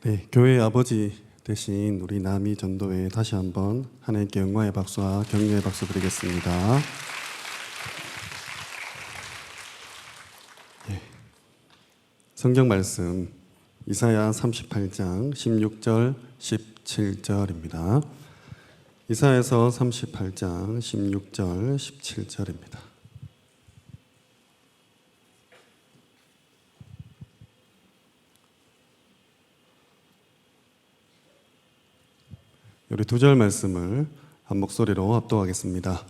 네, 교회의 아버지 되신 우리 남이 전도회 다시 한번 하나님께 영광의 박수와 격려의 박수 드리겠습니다. 예, 성경 말씀 이사야 38장 16절 17절입니다. 이사야서 38장 16절 17절입니다. 우리 두 절 말씀을 한 목소리로 합독하겠습니다.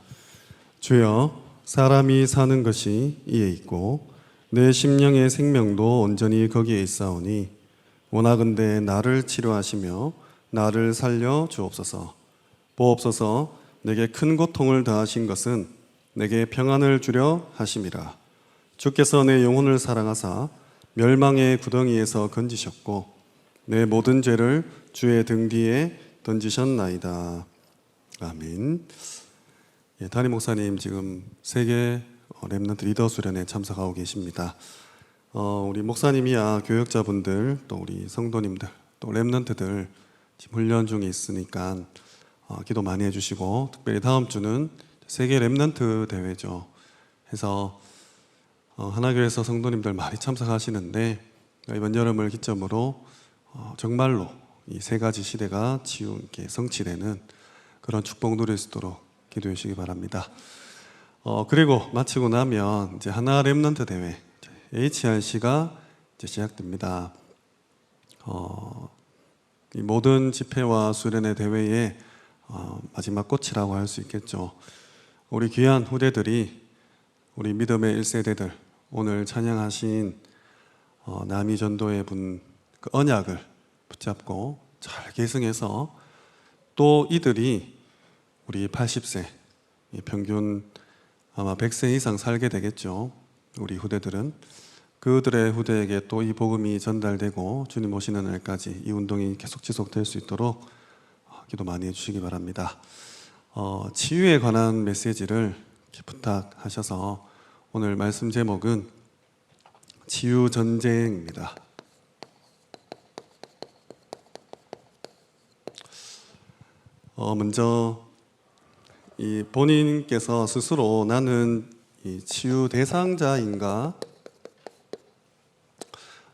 주여, 사람이 사는 것이 이에 있고 내 심령의 생명도 온전히 거기에 있사오니 원하건대 나를 치료하시며 나를 살려 주옵소서. 보옵소서. 내게 큰 고통을 더하신 것은 내게 평안을 주려 하심이라. 주께서 내 영혼을 사랑하사 멸망의 구덩이에서 건지셨고 내 모든 죄를 주의 등 뒤에 던지셨나이다. 아멘. 예, 담임 목사님 지금 세계 렘넌트 리더 수련회 참석하고 계십니다. 우리 목사님이야 교역자분들 또 우리 성도님들 또 렘넌트들 지금 훈련 중에 있으니까 기도 많이 해주시고, 특별히 다음 주는 세계 렘넌트 대회죠. 해서 하나교회에서 성도님들 많이 참석하시는데 이번 여름을 기점으로 정말로 이 세 가지 시대가 치유 있게 성취되는 그런 축복 누릴 수 있도록 기도해 주시기 바랍니다. 그리고 마치고 나면 이제 하나 렘넌트 대회 HRC가 이제 시작됩니다. 이 모든 집회와 수련회 대회의 마지막 꽃이라고 할 수 있겠죠. 우리 귀한 후대들이, 우리 믿음의 1세대들, 오늘 찬양하신 남이 전도의 분 그 언약을 붙잡고 잘 계승해서 또 이들이 우리 80세, 평균 아마 100세 이상 살게 되겠죠. 우리 후대들은 그들의 후대에게 또 이 복음이 전달되고 주님 오시는 날까지 이 운동이 계속 지속될 수 있도록 기도 많이 해주시기 바랍니다. 치유에 관한 메시지를 부탁하셔서 오늘 말씀 제목은 치유 전쟁입니다. 먼저 이 본인께서 스스로 나는 이 치유 대상자인가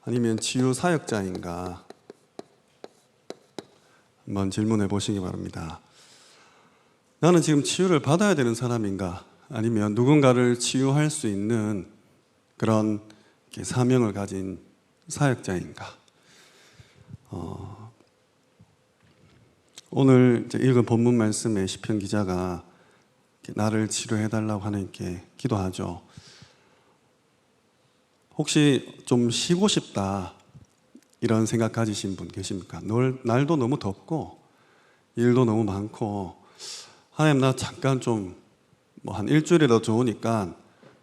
아니면 치유 사역자인가 한번 질문해 보시기 바랍니다. 나는 지금 치유를 받아야 되는 사람인가 아니면 누군가를 치유할 수 있는 그런 사명을 가진 사역자인가. 오늘 읽은 본문 말씀에 시편 기자가 나를 치료해달라고 하나님께 기도하죠. 혹시 좀 쉬고 싶다 이런 생각 가지신 분 계십니까? 날도 너무 덥고 일도 너무 많고 하나님 나 잠깐 좀 뭐 한 일주일이라도 좋으니까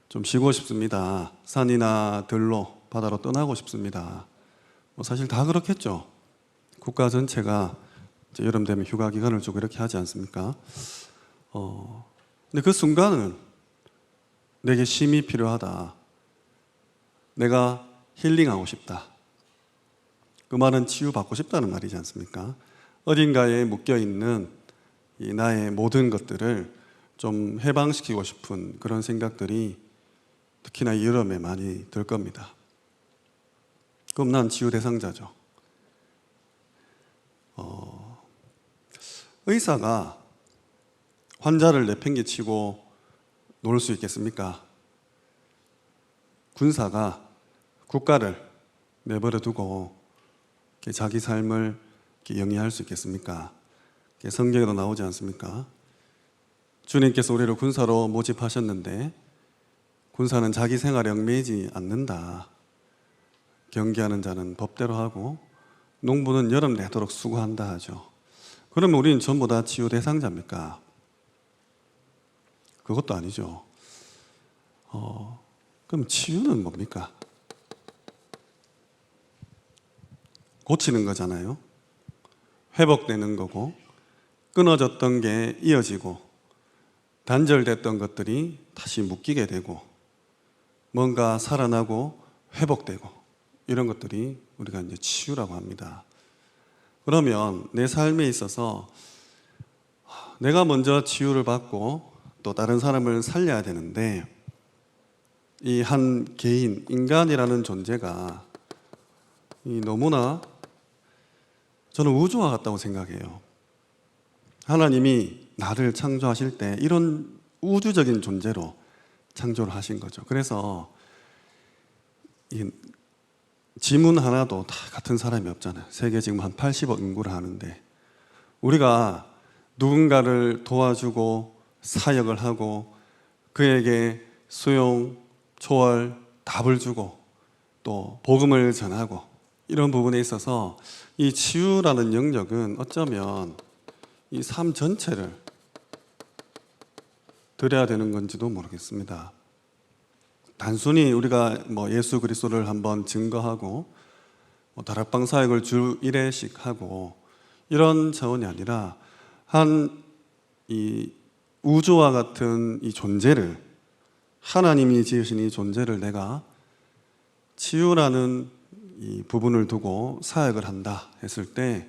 좀 쉬고 싶습니다. 산이나 들로 바다로 떠나고 싶습니다. 뭐 사실 다 그렇겠죠. 국가 전체가 여름 되면 휴가 기간을 주고 이렇게 하지 않습니까? 근데 그 순간은 내게 쉼이 필요하다. 내가 힐링하고 싶다. 그 말은 치유받고 싶다는 말이지 않습니까? 어딘가에 묶여있는 이 나의 모든 것들을 좀 해방시키고 싶은 그런 생각들이 특히나 이 여름에 많이 들 겁니다. 그럼 난 치유 대상자죠. 의사가 환자를 내팽개치고 놀 수 있겠습니까? 군사가 국가를 내버려 두고 자기 삶을 영위할 수 있겠습니까? 성경에도 나오지 않습니까? 주님께서 우리를 군사로 모집하셨는데 군사는 자기 생활에 얽매이지 않는다. 경계하는 자는 법대로 하고 농부는 여름 내도록 수고한다 하죠. 그러면 우리는 전부 다 치유 대상자입니까? 그것도 아니죠. 그럼 치유는 뭡니까? 고치는 거잖아요. 회복되는 거고, 끊어졌던 게 이어지고, 단절됐던 것들이 다시 묶이게 되고, 뭔가 살아나고 회복되고, 이런 것들이 우리가 이제 치유라고 합니다. 그러면 내 삶에 있어서 내가 먼저 치유를 받고 또 다른 사람을 살려야 되는데, 이 한 개인, 인간이라는 존재가 너무나 저는 우주와 같다고 생각해요. 하나님이 나를 창조하실 때 이런 우주적인 존재로 창조를 하신 거죠. 그래서 이 지문 하나도 다 같은 사람이 없잖아요. 세계 지금 한 80억 인구를 하는데, 우리가 누군가를 도와주고 사역을 하고 그에게 수용, 초월, 답을 주고 또 복음을 전하고, 이런 부분에 있어서 이 치유라는 영역은 어쩌면 이 삶 전체를 드려야 되는 건지도 모르겠습니다. 단순히 우리가 예수 그리스도를 한번 증거하고 다락방 사역을 주 1회씩 하고 이런 차원이 아니라, 한 이 우주와 같은 이 존재를, 하나님이 지으신 이 존재를 내가 치유라는 이 부분을 두고 사역을 한다 했을 때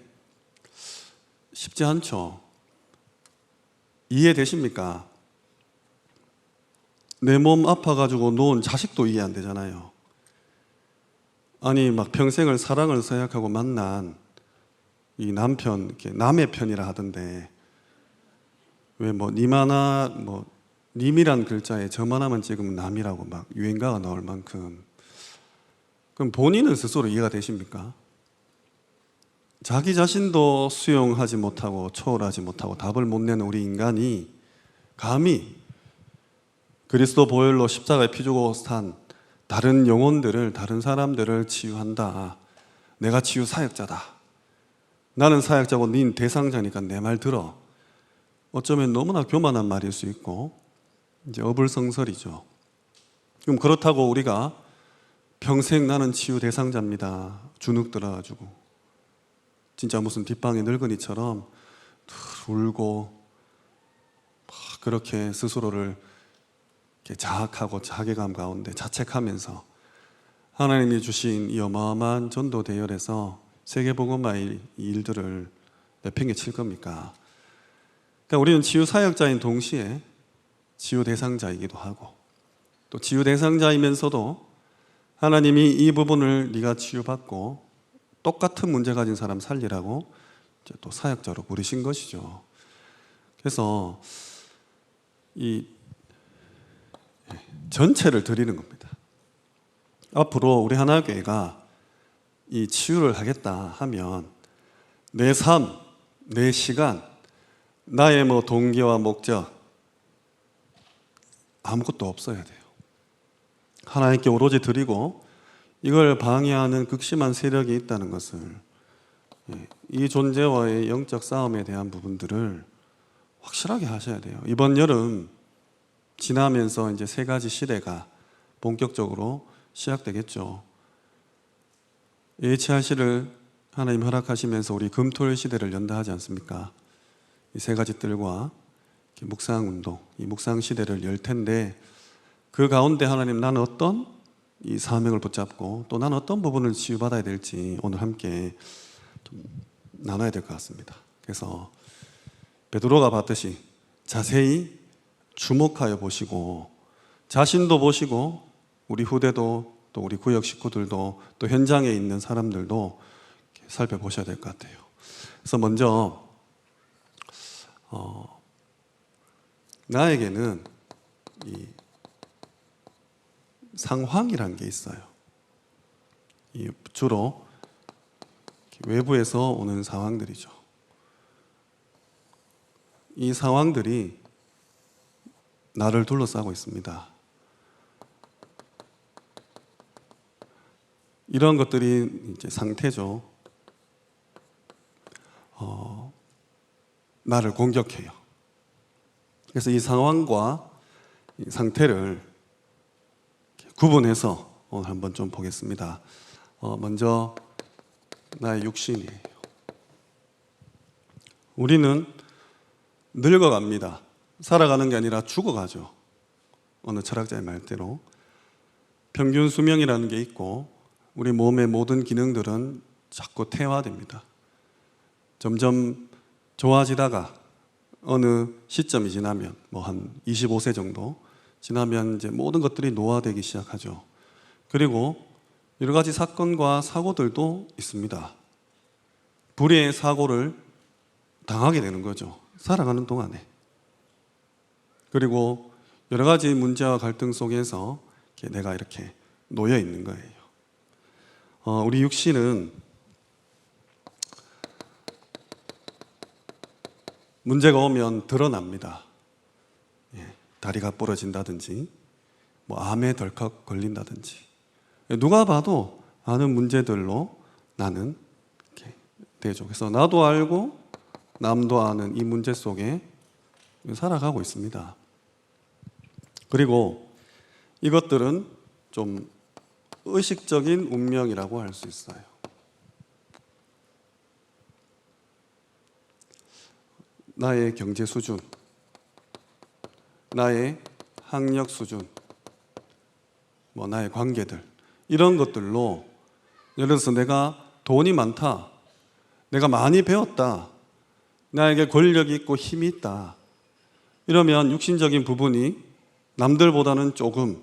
쉽지 않죠. 이해되십니까? 내 몸 아파가지고 놓은 자식도 이해 안 되잖아요. 아니 막 평생을 사랑을 서약하고 만난 이 남편, 이렇게 남의 편이라 하던데, 왜 님 하나 님이란 글자에 점 하나만 찍으면 남이라고 막 유행가가 나올 만큼. 그럼 본인은 스스로 이해가 되십니까? 자기 자신도 수용하지 못하고 초월하지 못하고 답을 못 내는 우리 인간이 감히 그리스도 보혈로 십자가에 피 주고 산 다른 영혼들을, 다른 사람들을 치유한다. 내가 치유 사역자다. 나는 사역자고 닌 대상자니까 내 말 들어. 어쩌면 너무나 교만한 말일 수 있고 이제 어불성설이죠. 그럼 그렇다고 우리가 평생 나는 치유 대상자입니다, 주눅 들어가지고 진짜 무슨 뒷방의 늙은이처럼 울고 그렇게 스스로를 자학하고 자괴감 가운데 자책하면서 하나님이 주신 이 어마어마한 전도 대열에서 세계복음화의 일들을 내팽개칠 겁니까? 그러니까 우리는 치유 사역자인 동시에 치유 대상자이기도 하고, 또 치유 대상자이면서도 하나님이 이 부분을 네가 치유받고 똑같은 문제 가진 사람 살리라고 이제 또 사역자로 부르신 것이죠. 그래서 이 전체를 드리는 겁니다. 앞으로 우리 하나교회가 이 치유를 하겠다 하면 내 삶, 내 시간, 나의 동기와 목적 아무것도 없어야 돼요. 하나님께 오로지 드리고, 이걸 방해하는 극심한 세력이 있다는 것을, 이 존재와의 영적 싸움에 대한 부분들을 확실하게 하셔야 돼요. 이번 여름 지나면서 이제 3가지 시대가 본격적으로 시작되겠죠. HRC를 하나님 허락하시면서 우리 금토일 시대를 연다 하지 않습니까? 이 3가지 뜰과 묵상 운동, 이 묵상 시대를 열 텐데, 그 가운데 하나님, 나는 어떤 이 사명을 붙잡고 또 나는 어떤 부분을 치유받아야 될지 오늘 함께 좀 나눠야 될 것 같습니다. 그래서 베드로가 봤듯이 자세히 주목하여 보시고, 자신도 보시고 우리 후대도 또 우리 구역 식구들도 또 현장에 있는 사람들도 살펴보셔야 될 것 같아요. 그래서 먼저 나에게는 이 상황이란 게 있어요. 이 주로 외부에서 오는 상황들이죠. 이 상황들이 나를 둘러싸고 있습니다. 이런 것들이 이제 상태죠. 나를 공격해요. 그래서 이 상황과 이 상태를 구분해서 오늘 한번 좀 보겠습니다. 먼저 나의 육신이에요. 우리는 늙어갑니다. 살아가는 게 아니라 죽어가죠. 어느 철학자의 말대로 평균 수명이라는 게 있고, 우리 몸의 모든 기능들은 자꾸 퇴화됩니다. 점점 좋아지다가 어느 시점이 지나면 뭐 한 25세 정도 지나면 이제 모든 것들이 노화되기 시작하죠. 그리고 여러 가지 사건과 사고들도 있습니다. 불의의 사고를 당하게 되는 거죠. 살아가는 동안에. 그리고 여러 가지 문제와 갈등 속에서 내가 이렇게 놓여 있는 거예요. 우리 육신은 문제가 오면 드러납니다. 다리가 부러진다든지, 뭐 암에 덜컥 걸린다든지, 누가 봐도 아는 문제들로 나는 이렇게 되죠. 그래서 나도 알고 남도 아는 이 문제 속에 살아가고 있습니다. 그리고 이것들은 좀 의식적인 운명이라고 할 수 있어요. 나의 경제 수준, 나의 학력 수준, 뭐 나의 관계들, 이런 것들로, 예를 들어서 내가 돈이 많다, 내가 많이 배웠다, 나에게 권력이 있고 힘이 있다, 이러면 육신적인 부분이 남들보다는 조금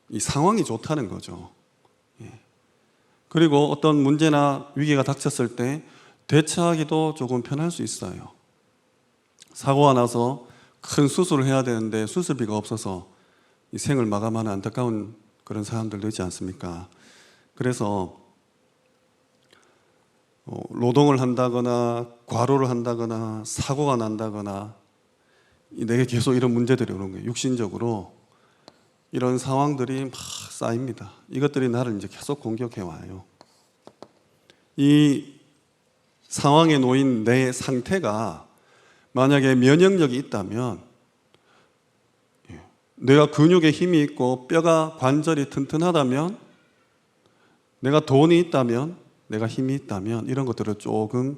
이 상황이 좋다는 거죠. 그리고 어떤 문제나 위기가 닥쳤을 때 대처하기도 조금 편할 수 있어요. 사고가 나서 큰 수술을 해야 되는데 수술비가 없어서 이 생을 마감하는 안타까운 그런 사람들도 있지 않습니까? 그래서 노동을 한다거나 과로를 한다거나 사고가 난다거나 내게 계속 이런 문제들이 오는 거예요. 육신적으로 이런 상황들이 막 쌓입니다. 이것들이 나를 이제 계속 공격해 와요. 이 상황에 놓인 내 상태가 만약에 면역력이 있다면, 내가 근육에 힘이 있고 뼈가 관절이 튼튼하다면, 내가 돈이 있다면, 내가 힘이 있다면 이런 것들을 조금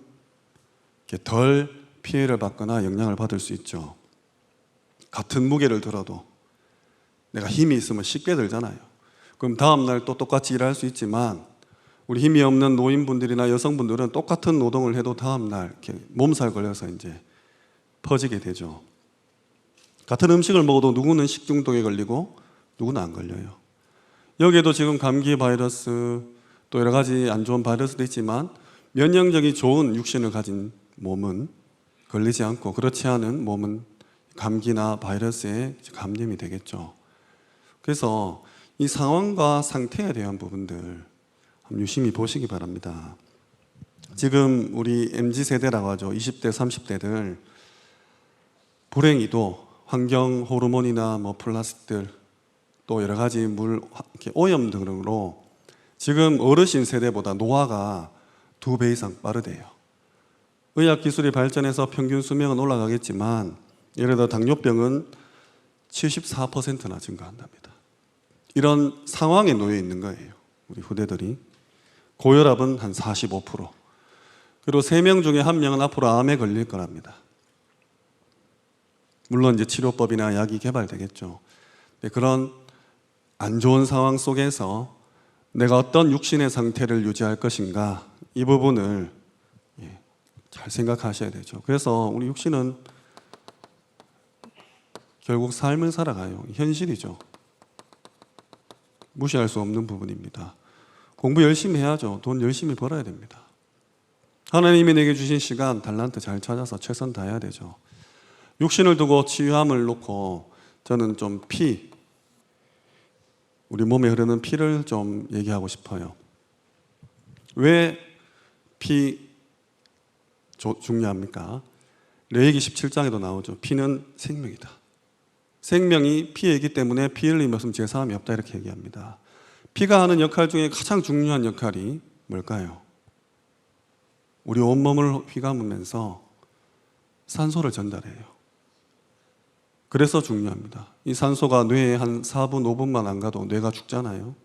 덜 피해를 받거나 영향을 받을 수 있죠. 같은 무게를 들어도 내가 힘이 있으면 쉽게 들잖아요. 그럼 다음날 또 똑같이 일할 수 있지만, 우리 힘이 없는 노인분들이나 여성분들은 똑같은 노동을 해도 다음날 이렇게 몸살 걸려서 이제 퍼지게 되죠. 같은 음식을 먹어도 누구는 식중독에 걸리고 누구는 안 걸려요. 여기에도 지금 감기 바이러스 또 여러 가지 안 좋은 바이러스도 있지만, 면역력이 좋은 육신을 가진 몸은 걸리지 않고, 그렇지 않은 몸은 감기나 바이러스에 감염이 되겠죠. 그래서 이 상황과 상태에 대한 부분들 한번 유심히 보시기 바랍니다. 지금 우리 MZ세대라고 하죠. 20대, 30대들 불행히도 환경 호르몬이나 뭐 플라스틱들 또 여러 가지 물 오염 등으로 지금 어르신 세대보다 노화가 2배 이상 빠르대요. 의학 기술이 발전해서 평균 수명은 올라가겠지만, 예를 들어 당뇨병은 74%나 증가한답니다. 이런 상황에 놓여 있는 거예요, 우리 후대들이. 고혈압은 한 45%. 그리고 3명 중에 1명은 앞으로 암에 걸릴 거랍니다. 물론 이제 치료법이나 약이 개발되겠죠. 그런 안 좋은 상황 속에서 내가 어떤 육신의 상태를 유지할 것인가, 이 부분을 잘 생각하셔야 되죠. 그래서 우리 육신은 결국 삶을 살아가요. 현실이죠. 무시할 수 없는 부분입니다. 공부 열심히 해야죠. 돈 열심히 벌어야 됩니다. 하나님이 내게 주신 시간, 달란트 잘 찾아서 최선 다해야 되죠. 육신을 두고 치유함을 놓고 저는 좀 우리 몸에 흐르는 피를 좀 얘기하고 싶어요. 왜 피 중요합니까? 레위기 17장에도 나오죠. 피는 생명이다. 생명이 피에 있기 때문에 피 흘림이 없으면 제사함이 없다, 이렇게 얘기합니다. 피가 하는 역할 중에 가장 중요한 역할이 뭘까요? 우리 온몸을 휘감으면서 산소를 전달해요. 그래서 중요합니다. 이 산소가 뇌에 한 4분, 5분만 안 가도 뇌가 죽잖아요.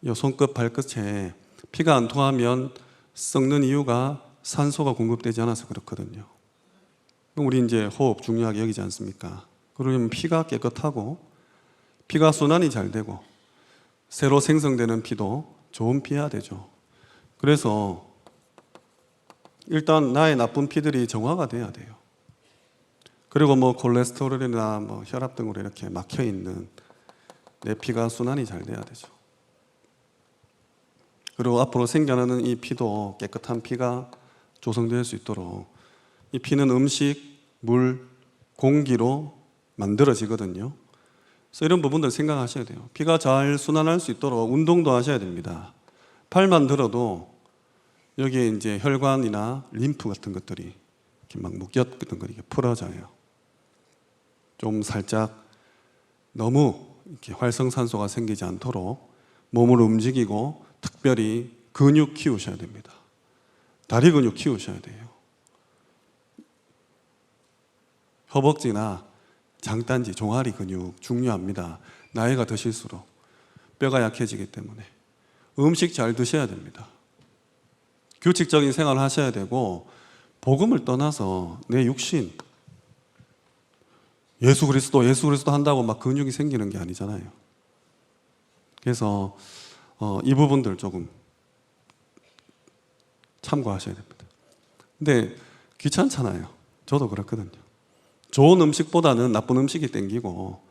이 손끝, 발끝에 피가 안 통하면 썩는 이유가 산소가 공급되지 않아서 그렇거든요. 우리 이제 호흡 중요하게 여기지 않습니까? 그러면 피가 깨끗하고 피가 순환이 잘 되고 새로 생성되는 피도 좋은 피여야 되죠. 그래서 일단 나의 나쁜 피들이 정화가 돼야 돼요. 그리고 뭐 콜레스테롤이나 뭐 혈압 등으로 이렇게 막혀 있는 내 피가 순환이 잘 돼야 되죠. 그리고 앞으로 생겨나는 이 피도 깨끗한 피가 조성될 수 있도록, 이 피는 음식, 물, 공기로 만들어지거든요. 그래서 이런 부분들 생각하셔야 돼요. 피가 잘 순환할 수 있도록 운동도 하셔야 됩니다. 팔만 들어도 여기에 이제 혈관이나 림프 같은 것들이 이렇게 막 묶였던 거 이렇게 풀어져요. 좀 살짝 너무 이렇게 활성산소가 생기지 않도록 몸을 움직이고 특별히 근육 키우셔야 됩니다. 다리 근육 키우셔야 돼요. 허벅지나 장단지, 종아리 근육 중요합니다. 나이가 드실수록 뼈가 약해지기 때문에 음식 잘 드셔야 됩니다. 규칙적인 생활을 하셔야 되고, 복음을 떠나서 내 육신, 예수 그리스도 한다고 막 근육이 생기는 게 아니잖아요. 그래서 이 부분들 조금 참고하셔야 됩니다. 근데 귀찮잖아요. 저도 그렇거든요. 좋은 음식보다는 나쁜 음식이 땡기고,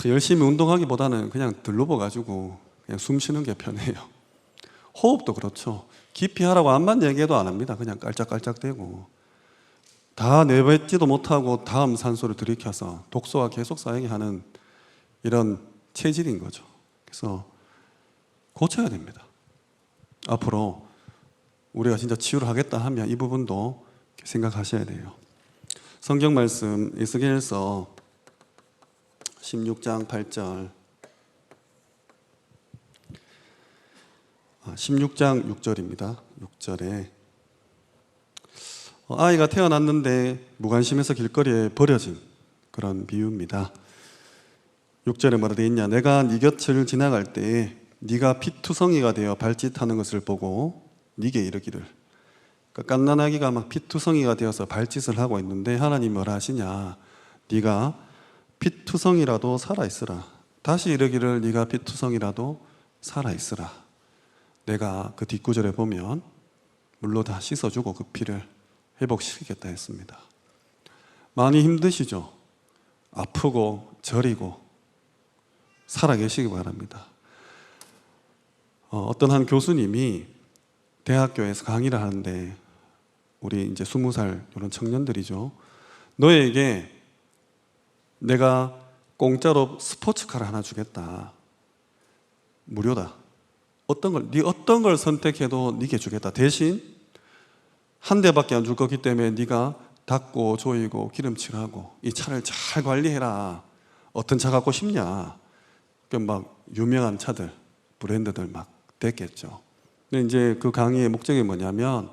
열심히 운동하기보다는 그냥 들러버가지고 그냥 숨 쉬는 게 편해요. 호흡도 그렇죠. 깊이 하라고 암만 얘기해도 안 합니다. 그냥 깔짝깔짝대고 다 내뱉지도 못하고 다음 산소를 들이켜서 독소가 계속 쌓이게 하는 이런 체질인 거죠. 그래서 고쳐야 됩니다. 앞으로 우리가 진짜 치유를 하겠다 하면 이 부분도 생각하셔야 돼요. 성경 말씀 에스겔서 16장 8절, 16장 6절입니다. 6절에 아이가 태어났는데 무관심해서 길거리에 버려진 그런 비유입니다. 6절에 뭐라 되어 있냐? 내가 네 곁을 지나갈 때에 네가 피투성이가 되어 발짓하는 것을 보고 네게 이르기를. 그러니까 갓난아기가 막 피투성이가 되어서 발짓을 하고 있는데 하나님이 뭐라 하시냐? 네가 피투성이라도 살아있으라. 다시 이르기를 네가 피투성이라도 살아있으라. 내가 그 뒷구절에 보면 물로 다 씻어주고 그 피를 회복시키겠다 했습니다. 많이 힘드시죠? 아프고 저리고 살아계시기 바랍니다. 어떤 한 교수님이 대학교에서 강의를 하는데, 우리 이제 20살 이런 청년들이죠. 너에게 내가 공짜로 스포츠카를 하나 주겠다. 무료다. 어떤 걸 선택해도 네게 주겠다. 대신 한 대밖에 안 줄 거기 때문에 네가 닦고 조이고 기름칠하고 이 차를 잘 관리해라. 어떤 차 갖고 싶냐? 막 유명한 차들, 브랜드들 막 됐겠죠. 근데 이제 그 강의의 목적이 뭐냐면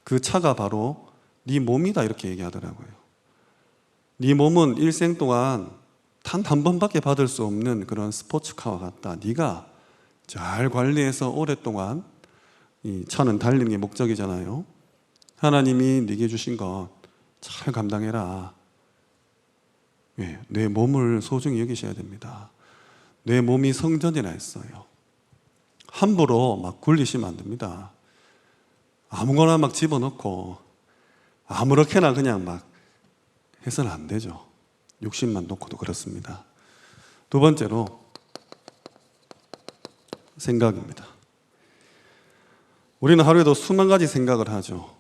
그 차가 바로 네 몸이다 이렇게 얘기하더라고요. 네 몸은 일생 동안 단 한 번밖에 받을 수 없는 그런 스포츠카와 같다. 네가 잘 관리해서 오랫동안, 이 차는 달리는 게 목적이잖아요. 하나님이 네게 주신 것 잘 감당해라. 내 몸을 소중히 여기셔야 됩니다. 내 몸이 성전이라 했어요. 함부로 막 굴리시면 안 됩니다. 아무거나 막 집어넣고 아무렇게나 그냥 막 해서는 안 되죠. 욕심만 놓고도 그렇습니다. 두 번째로 생각입니다. 우리는 하루에도 수만 가지 생각을 하죠.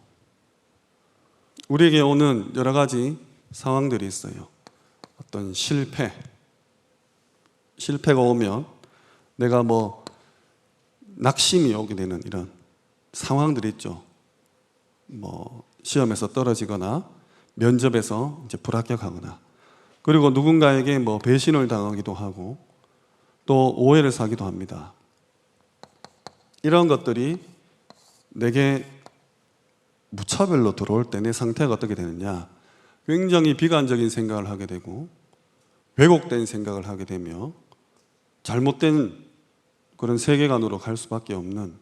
우리에게 오는 여러 가지 상황들이 있어요. 어떤 실패가 오면 내가 뭐 낙심이 오게 되는 이런 상황들이 있죠. 뭐 시험에서 떨어지거나 면접에서 이제 불합격하거나, 그리고 누군가에게 뭐 배신을 당하기도 하고 또 오해를 사기도 합니다. 이런 것들이 내게 무차별로 들어올 때 내 상태가 어떻게 되느냐? 굉장히 비관적인 생각을 하게 되고 왜곡된 생각을 하게 되며 잘못된 그런 세계관으로 갈 수밖에 없는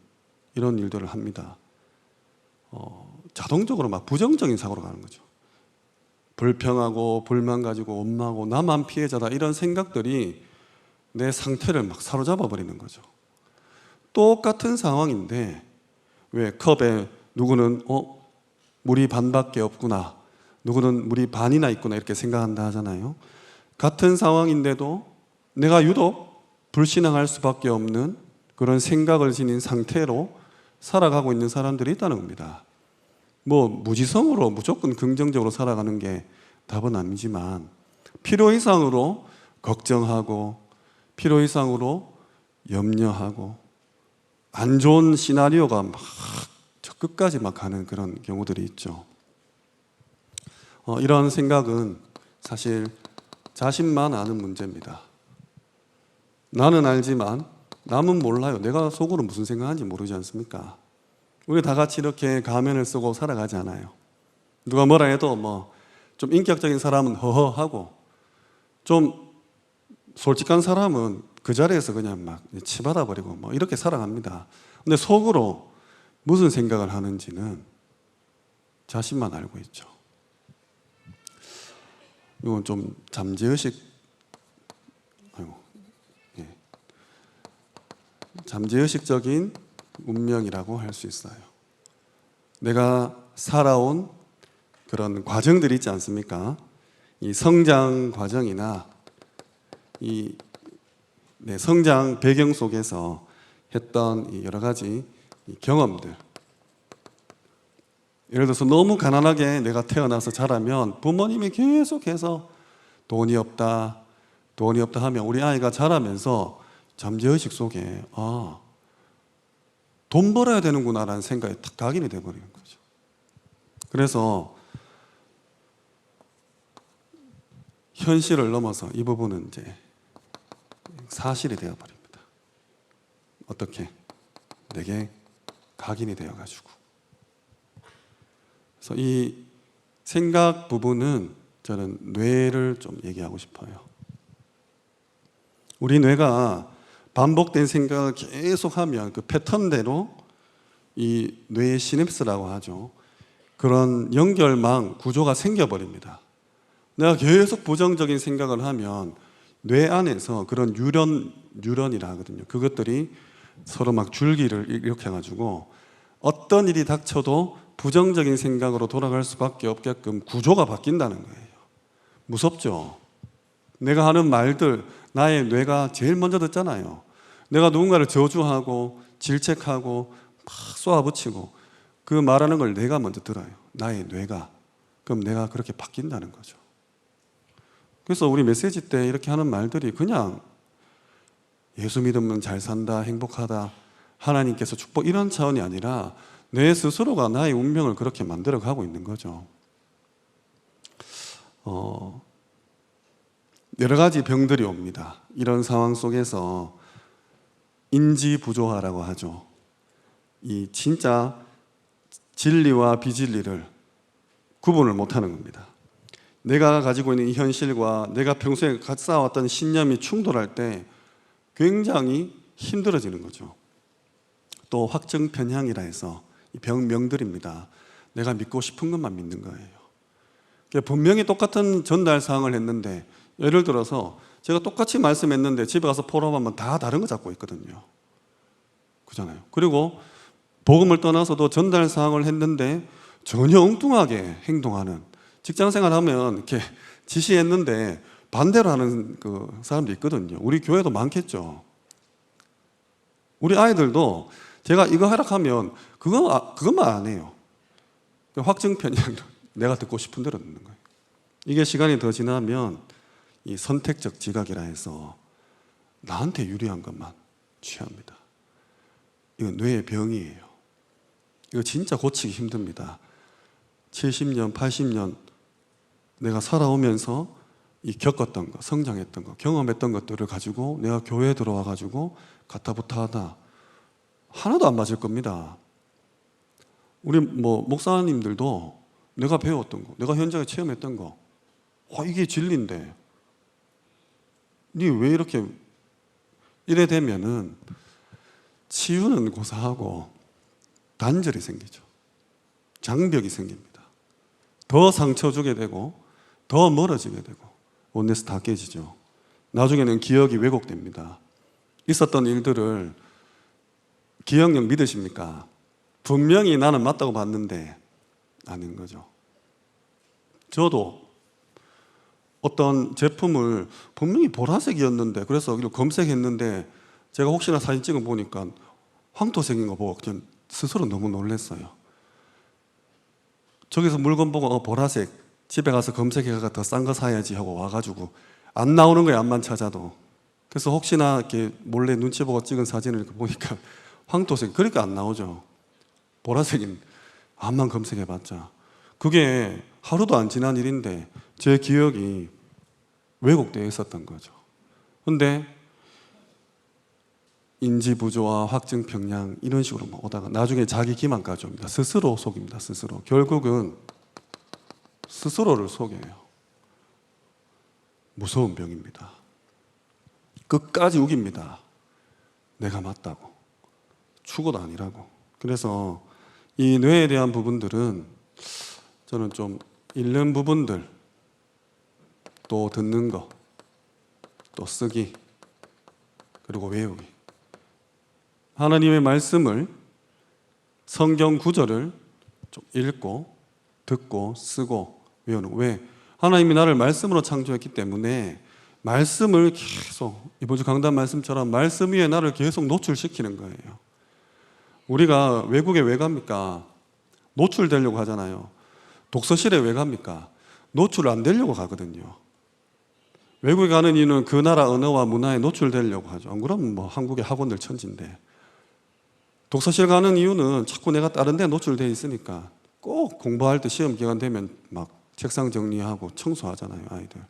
이런 일들을 합니다. 자동적으로 막 부정적인 사고로 가는 거죠. 불평하고 불만 가지고 원망하고 나만 피해자다, 이런 생각들이 내 상태를 막 사로잡아 버리는 거죠. 똑같은 상황인데 왜 컵에 누구는 물이 반밖에 없구나, 누구는 물이 반이나 있구나 이렇게 생각한다 하잖아요. 같은 상황인데도 내가 유독 불신앙할 수밖에 없는 그런 생각을 지닌 상태로 살아가고 있는 사람들이 있다는 겁니다. 뭐 무지성으로 무조건 긍정적으로 살아가는 게 답은 아니지만 필요 이상으로 걱정하고 필요 이상으로 염려하고 안 좋은 시나리오가 막 저 끝까지 막 가는 그런 경우들이 있죠. 이런 생각은 사실 자신만 아는 문제입니다. 나는 알지만 남은 몰라요. 내가 속으로 무슨 생각하는지 모르지 않습니까? 우리 다 같이 이렇게 가면을 쓰고 살아가지 않아요. 누가 뭐라 해도 뭐 좀 인격적인 사람은 허허하고 좀 솔직한 사람은 그 자리에서 그냥 막 치받아 버리고 뭐 이렇게 살아갑니다. 근데 속으로 무슨 생각을 하는지는 자신만 알고 있죠. 이건 좀 잠재의식, 잠재의식적인 운명이라고 할 수 있어요. 내가 살아온 그런 과정들이 있지 않습니까? 이 성장 과정이나 이 성장 배경 속에서 했던 여러 가지 경험들. 예를 들어서 너무 가난하게 내가 태어나서 자라면 부모님이 계속해서 돈이 없다 하면 우리 아이가 자라면서 잠재의식 속에 돈 벌어야 되는구나라는 생각이 탁 각인이 돼버리는 거죠. 그래서 현실을 넘어서 이 부분은 이제 사실이 되어버립니다. 어떻게? 내게 각인이 되어가지고. 그래서 이 생각 부분은 저는 뇌를 좀 얘기하고 싶어요. 우리 뇌가 반복된 생각을 계속하면 그 패턴대로 이 뇌의 시냅스라고 하죠. 그런 연결망 구조가 생겨버립니다. 내가 계속 부정적인 생각을 하면 뇌 안에서 그런 뉴런이라 하거든요. 그것들이 서로 막 줄기를 일으켜가지고 어떤 일이 닥쳐도 부정적인 생각으로 돌아갈 수밖에 없게끔 구조가 바뀐다는 거예요. 무섭죠? 내가 하는 말들, 나의 뇌가 제일 먼저 듣잖아요. 내가 누군가를 저주하고 질책하고 막 쏘아붙이고 그 말하는 걸 내가 먼저 들어요. 나의 뇌가. 그럼 내가 그렇게 바뀐다는 거죠. 그래서 우리 메시지 때 이렇게 하는 말들이 그냥 예수 믿으면 잘 산다, 행복하다, 하나님께서 축복 이런 차원이 아니라 내 스스로가 나의 운명을 그렇게 만들어가고 있는 거죠. 여러 가지 병들이 옵니다. 이런 상황 속에서 인지부조화라고 하죠. 이 진짜 진리와 비진리를 구분을 못하는 겁니다. 내가 가지고 있는 이 현실과 내가 평소에 쌓아왔던 신념이 충돌할 때 굉장히 힘들어지는 거죠. 또 확증 편향이라 해서 이 병명들입니다. 내가 믿고 싶은 것만 믿는 거예요. 분명히 똑같은 전달 사항을 했는데 예를 들어서 제가 똑같이 말씀했는데 집에 가서 포럼하면 다 다른 거 잡고 있거든요. 그잖아요. 그리고 복음을 떠나서도 전달 사항을 했는데 전혀 엉뚱하게 행동하는, 직장생활 하면 이렇게 지시했는데 반대로 하는 그 사람도 있거든요. 우리 교회도 많겠죠. 우리 아이들도 제가 이거 하라 하면 그것만 안 해요. 확증 편향, 내가 듣고 싶은 대로 듣는 거예요. 이게 시간이 더 지나면 이 선택적 지각이라 해서 나한테 유리한 것만 취합니다. 이건 뇌의 병이에요. 이거 진짜 고치기 힘듭니다. 70년, 80년 내가 살아오면서 이 겪었던 거, 성장했던 거, 경험했던 것들을 가지고 내가 교회에 들어와 가지고 가타부타하다 하나도 안 맞을 겁니다. 우리 목사님들도 내가 배웠던 거, 내가 현장에 체험했던 거, 이게 진리인데 니 왜 이렇게 이래 되면은 치유는 고사하고 단절이 생기죠. 장벽이 생깁니다. 더 상처 주게 되고 더 멀어지게 되고 원내에서 다 깨지죠. 나중에는 기억이 왜곡됩니다. 있었던 일들을 기억력 믿으십니까? 분명히 나는 맞다고 봤는데 아닌 거죠. 저도 어떤 제품을 분명히 보라색이었는데 그래서 검색했는데 제가 혹시나 사진 찍어 보니까 황토색인 거 보고 그냥 스스로 너무 놀랐어요. 저기서 물건 보고 보라색, 집에 가서 검색해가 더 싼 거 사야지 하고 와가지고 안 나오는 거예요. 앞만 찾아도. 그래서 혹시나 이렇게 몰래 눈치 보고 찍은 사진을 이렇게 보니까 황토색, 그러니까 안 나오죠. 보라색인 앞만 검색해봤자 그게 하루도 안 지난 일인데 제 기억이 왜곡되어 있었던 거죠. 근데 인지부조화, 확증평양 이런 식으로 오다가 나중에 자기 기만까지 옵니다. 스스로 속입니다. 스스로. 결국은 스스로를 속여요. 무서운 병입니다. 끝까지 우깁니다. 내가 맞다고. 죽어도 아니라고. 그래서 이 뇌에 대한 부분들은 저는 좀 읽는 부분들, 또 듣는 거, 또 쓰기, 그리고 외우기. 하나님의 말씀을, 성경 구절을 좀 읽고 듣고 쓰고 외우는 거. 왜? 하나님이 나를 말씀으로 창조했기 때문에 말씀을 계속, 이번 주 강단 말씀처럼 말씀 위에 나를 계속 노출시키는 거예요. 우리가 외국에 왜 갑니까? 노출되려고 하잖아요. 독서실에 왜 갑니까? 노출 안 되려고 가거든요. 외국에 가는 이유는 그 나라 언어와 문화에 노출되려고 하죠. 안 그러면 뭐 한국의 학원들 천지인데. 독서실 가는 이유는 자꾸 내가 다른 데 노출되어 있으니까 꼭 공부할 때 시험 기간 되면 막 책상 정리하고 청소하잖아요, 아이들.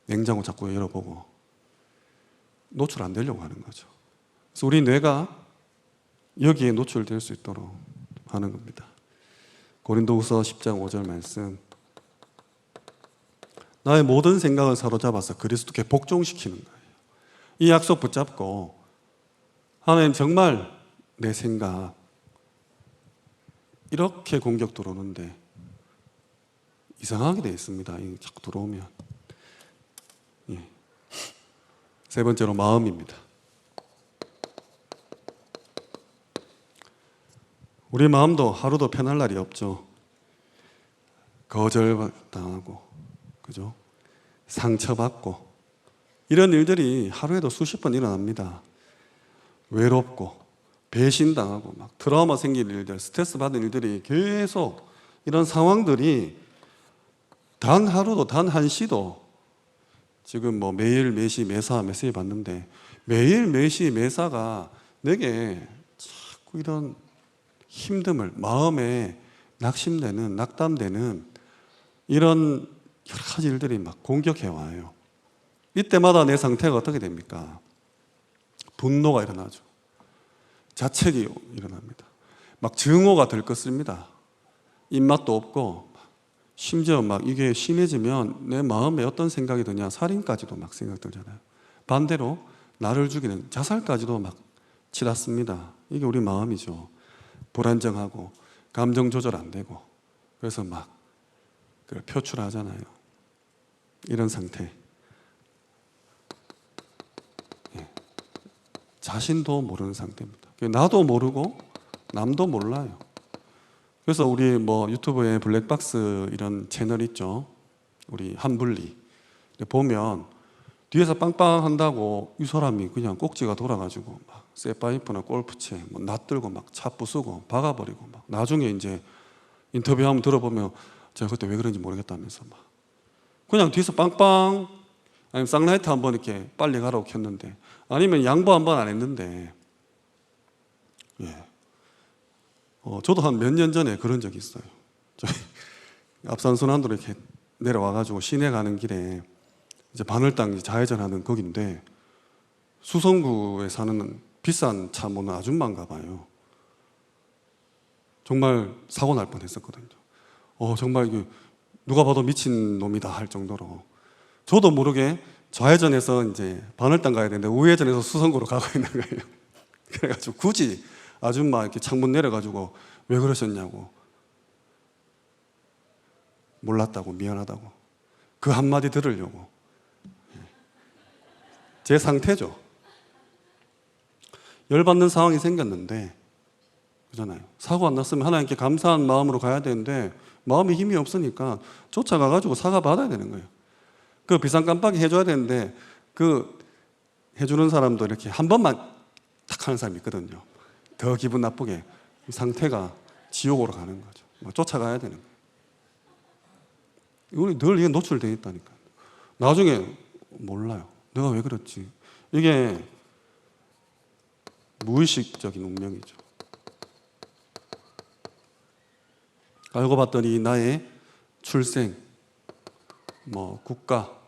냉장고 자꾸 열어보고. 노출 안 되려고 하는 거죠. 그래서 우리 뇌가 여기에 노출될 수 있도록 하는 겁니다. 고린도후서 10장 5절 말씀. 나의 모든 생각을 사로잡아서 그리스도께 복종시키는 거예요. 이 약속 붙잡고 하나님 정말 내 생각 이렇게 공격 들어오는데 이상하게 되어 있습니다. 자꾸 들어오면. 예. 세 번째로 마음입니다. 우리 마음도 하루도 편할 날이 없죠. 거절당하고, 그죠? 상처받고, 이런 일들이 하루에도 수십 번 일어납니다. 외롭고, 배신당하고, 막 트라우마 생길 일들, 스트레스 받는 일들이 계속 이런 상황들이 단 하루도, 단 한 시도 지금 뭐 매일, 매시, 매사, 메시지 받는데 매일, 매시, 매사가 내게 자꾸 이런 힘듦을, 마음에 낙심되는, 낙담되는 이런 여러 가지 일들이 막 공격해 와요. 이때마다 내 상태가 어떻게 됩니까? 분노가 일어나죠. 자책이 일어납니다. 막 증오가 들끓습니다. 입맛도 없고, 심지어 막 이게 심해지면 내 마음에 어떤 생각이 드냐, 살인까지도 막 생각 들잖아요. 반대로 나를 죽이는 자살까지도 막 치닫습니다. 이게 우리 마음이죠. 불안정하고 감정 조절 안 되고 그래서 막 그걸 표출하잖아요. 이런 상태. 예. 자신도 모르는 상태입니다. 나도 모르고 남도 몰라요. 그래서 우리 뭐 유튜브에 블랙박스 이런 채널 있죠. 우리 한분리 보면 뒤에서 빵빵 한다고 이 사람이 그냥 꼭지가 돌아가지고 막 쇠파이프나 골프채 뭐 놔들고 막 차 부수고 박아버리고 막 나중에 이제 인터뷰 한번 들어보면 제가 그때 왜 그런지 모르겠다면서 막 그냥 뒤에서 빵빵 아니면 쌍라이트 한번 이렇게 빨리 가라고 켰는데 아니면 양보 한번 안 했는데 예. 저도 한 몇 년 전에 그런 적이 있어요. 저희 앞산순환도로 이렇게 내려와가지고 시내 가는 길에 이제 바늘땅 좌회전하는 거긴데 수성구에 사는 비싼 차 모는 아줌마인가 봐요. 정말 사고 날 뻔했었거든요. 정말 이게 누가 봐도 미친 놈이다 할 정도로 저도 모르게 좌회전해서 이제 바늘땅 가야 되는데 우회전해서 수성구로 가고 있는 거예요. 그래가지고 굳이 아줌마 이렇게 창문 내려가지고 왜 그러셨냐고 몰랐다고 미안하다고 그 한마디 들으려고 제 상태죠. 열받는 상황이 생겼는데 그잖아요. 사고 안 났으면 하나님께 감사한 마음으로 가야 되는데 마음에 힘이 없으니까 쫓아가가지고 사과 받아야 되는 거예요. 그 비상 깜빡이 해줘야 되는데 그 해주는 사람도 이렇게 한 번만 탁 하는 사람이 있거든요. 더 기분 나쁘게 상태가 지옥으로 가는 거죠. 쫓아가야 되는 거예요. 우리 늘 이게 노출되어 있다니까요. 나중에 몰라요. 내가 왜 그랬지? 이게 무의식적인 운명이죠. 알고 봤더니 나의 출생, 국가,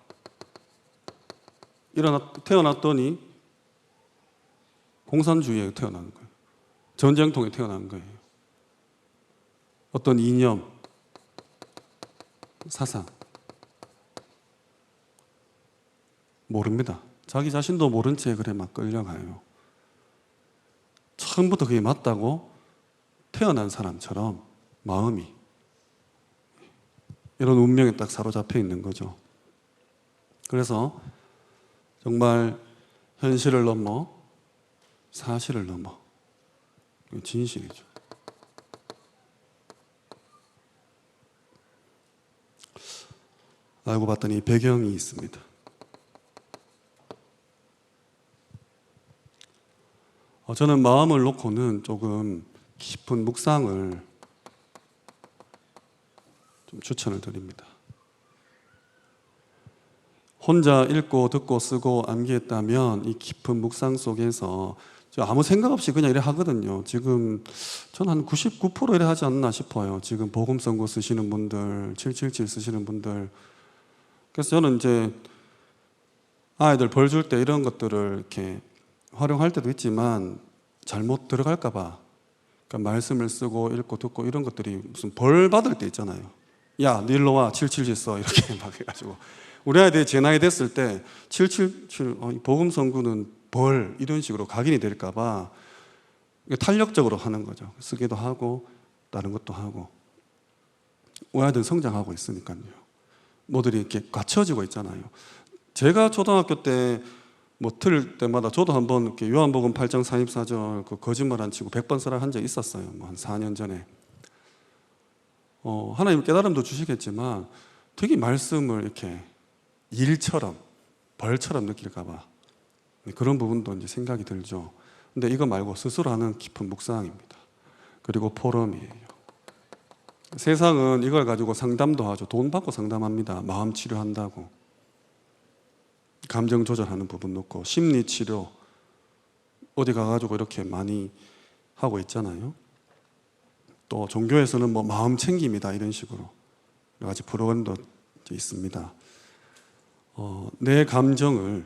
태어났더니 공산주의에 태어나는 거예요. 전쟁통에 태어나는 거예요. 어떤 이념, 사상 모릅니다. 자기 자신도 모른 채 그래 막 끌려가요. 처음부터 그게 맞다고 태어난 사람처럼 마음이 이런 운명에 딱 사로잡혀 있는 거죠. 그래서 정말 현실을 넘어 사실을 넘어 진실이죠. 알고 봤더니 배경이 있습니다. 저는 마음을 놓고는 조금 깊은 묵상을 좀 추천을 드립니다. 혼자 읽고 듣고 쓰고 암기했다면 이 깊은 묵상 속에서 아무 생각 없이 그냥 이래 하거든요. 지금 저는 한 99% 이래 하지 않나 싶어요. 지금 복음성구 쓰시는 분들, 777 쓰시는 분들. 그래서 저는 이제 아이들 벌 줄 때 이런 것들을 이렇게 활용할 때도 있지만 잘못 들어갈까 봐 그러니까 말씀을 쓰고 읽고 듣고 이런 것들이 무슨 벌 받을 때 있잖아요. 야, 너 일로 와. 777 써. 이렇게 막 해가지고 우리 아이들이 제 나이 됐을 때 777 복음성구는 벌 이런 식으로 각인이 될까 봐 탄력적으로 하는 거죠. 쓰기도 하고 다른 것도 하고 우리 아이들은 성장하고 있으니까요. 뭐들이 이렇게 갖춰지고 있잖아요. 제가 초등학교 때 틀 때마다 저도 한번 이렇게 요한복음 8장 44절 그 거짓말 안 치고 100번 쓰라 한 적이 있었어요. 한 4년 전에. 하나님 깨달음도 주시겠지만 되게 말씀을 이렇게 일처럼 벌처럼 느낄까 봐 그런 부분도 이제 생각이 들죠. 근데 이거 말고 스스로 하는 깊은 묵상입니다. 그리고 포럼이에요. 세상은 이걸 가지고 상담도 하죠. 돈 받고 상담합니다. 마음 치료한다고. 감정 조절하는 부분 놓고 심리 치료 어디 가가지고 이렇게 많이 하고 있잖아요. 또 종교에서는 마음 챙김이다 이런 식으로 여러 가지 프로그램도 있습니다. 내 감정을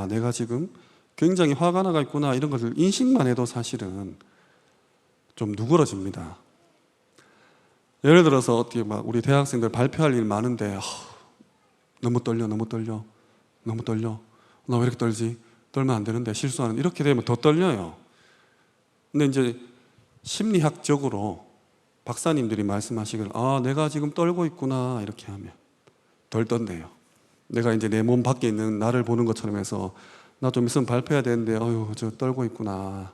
내가 지금 굉장히 화가 나가 있구나 이런 것을 인식만 해도 사실은 좀 누그러집니다. 예를 들어서 어떻게 우리 대학생들 발표할 일 많은데 너무 떨려 나 왜 이렇게 떨지? 떨면 안 되는데 실수하는 이렇게 되면 더 떨려요. 근데 이제 심리학적으로 박사님들이 말씀하시길 내가 지금 떨고 있구나 이렇게 하면 덜 떤대요. 내가 이제 내 몸 밖에 있는 나를 보는 것처럼 해서 나 좀 있으면 발표해야 되는데 저 떨고 있구나.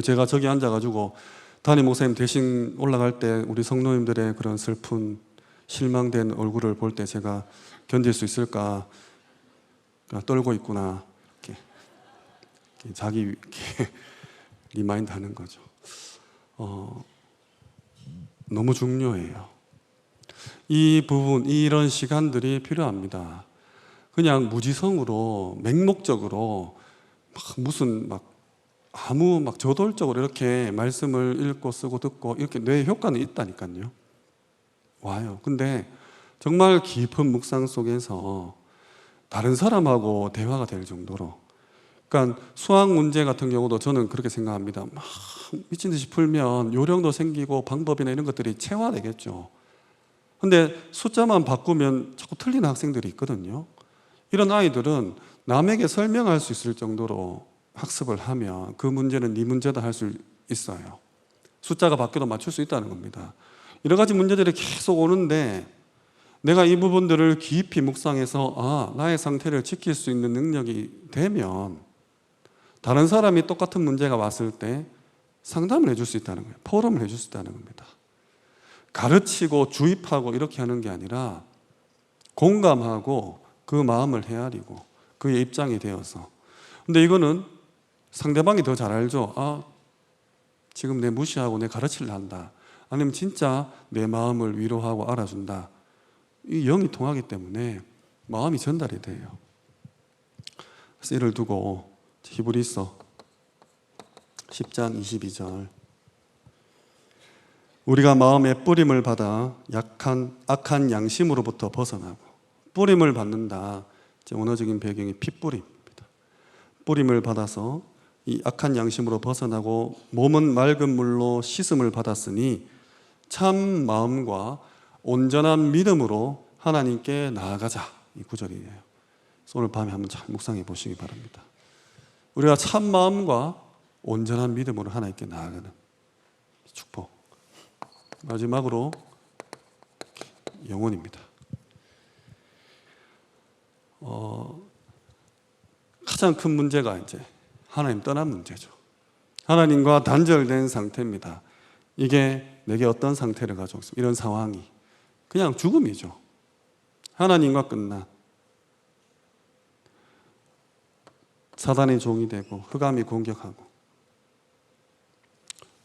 제가 저기 앉아가지고 담임 목사님 대신 올라갈 때 우리 성도님들의 그런 슬픈 실망된 얼굴을 볼 때 제가 견딜 수 있을까? 떨고 있구나. 이렇게 자기 이렇게 리마인드 하는 거죠. 너무 중요해요. 이 부분, 이런 시간들이 필요합니다. 그냥 무지성으로, 맹목적으로, 아무 저돌적으로 이렇게 말씀을 읽고 쓰고 듣고 이렇게 뇌에 효과는 있다니까요. 와요. 근데 정말 깊은 묵상 속에서 다른 사람하고 대화가 될 정도로 그러니까 수학 문제 같은 경우도 저는 그렇게 생각합니다. 막 미친 듯이 풀면 요령도 생기고 방법이나 이런 것들이 체화되겠죠. 근데 숫자만 바꾸면 자꾸 틀리는 학생들이 있거든요. 이런 아이들은 남에게 설명할 수 있을 정도로 학습을 하면 그 문제는 네 문제다 할 수 있어요. 숫자가 바뀌어도 맞출 수 있다는 겁니다. 여러 가지 문제들이 계속 오는데 내가 이 부분들을 깊이 묵상해서 나의 상태를 지킬 수 있는 능력이 되면 다른 사람이 똑같은 문제가 왔을 때 상담을 해줄 수 있다는 거예요. 포럼을 해줄 수 있다는 겁니다. 가르치고 주입하고 이렇게 하는 게 아니라 공감하고 그 마음을 헤아리고 그의 입장이 되어서. 근데 이거는 상대방이 더 잘 알죠. 아, 지금 내 무시하고 내 가르치려 한다. 아니면 진짜 내 마음을 위로하고 알아준다. 이 영이 통하기 때문에 마음이 전달이 돼요. 그래서 이를 두고 히브리서 10장 22절, 우리가 마음의 뿌림을 받아 악한 양심으로부터 벗어나고, 뿌림을 받는다. 원어적인 배경이 핏뿌림입니다. 뿌림을 받아서 이 악한 양심으로 벗어나고 몸은 맑은 물로 씻음을 받았으니 참 마음과 온전한 믿음으로 하나님께 나아가자. 이 구절이에요. 오늘 밤에 한번 잘 묵상해 보시기 바랍니다. 우리가 참 마음과 온전한 믿음으로 하나님께 나아가는 축복. 마지막으로 영혼입니다. 가장 큰 문제가 이제 하나님 떠난 문제죠. 하나님과 단절된 상태입니다. 이게 내게 어떤 상태를 가지고 있습니까? 이런 상황이 그냥 죽음이죠. 하나님과 끝난, 사단의 종이 되고 흑암이 공격하고,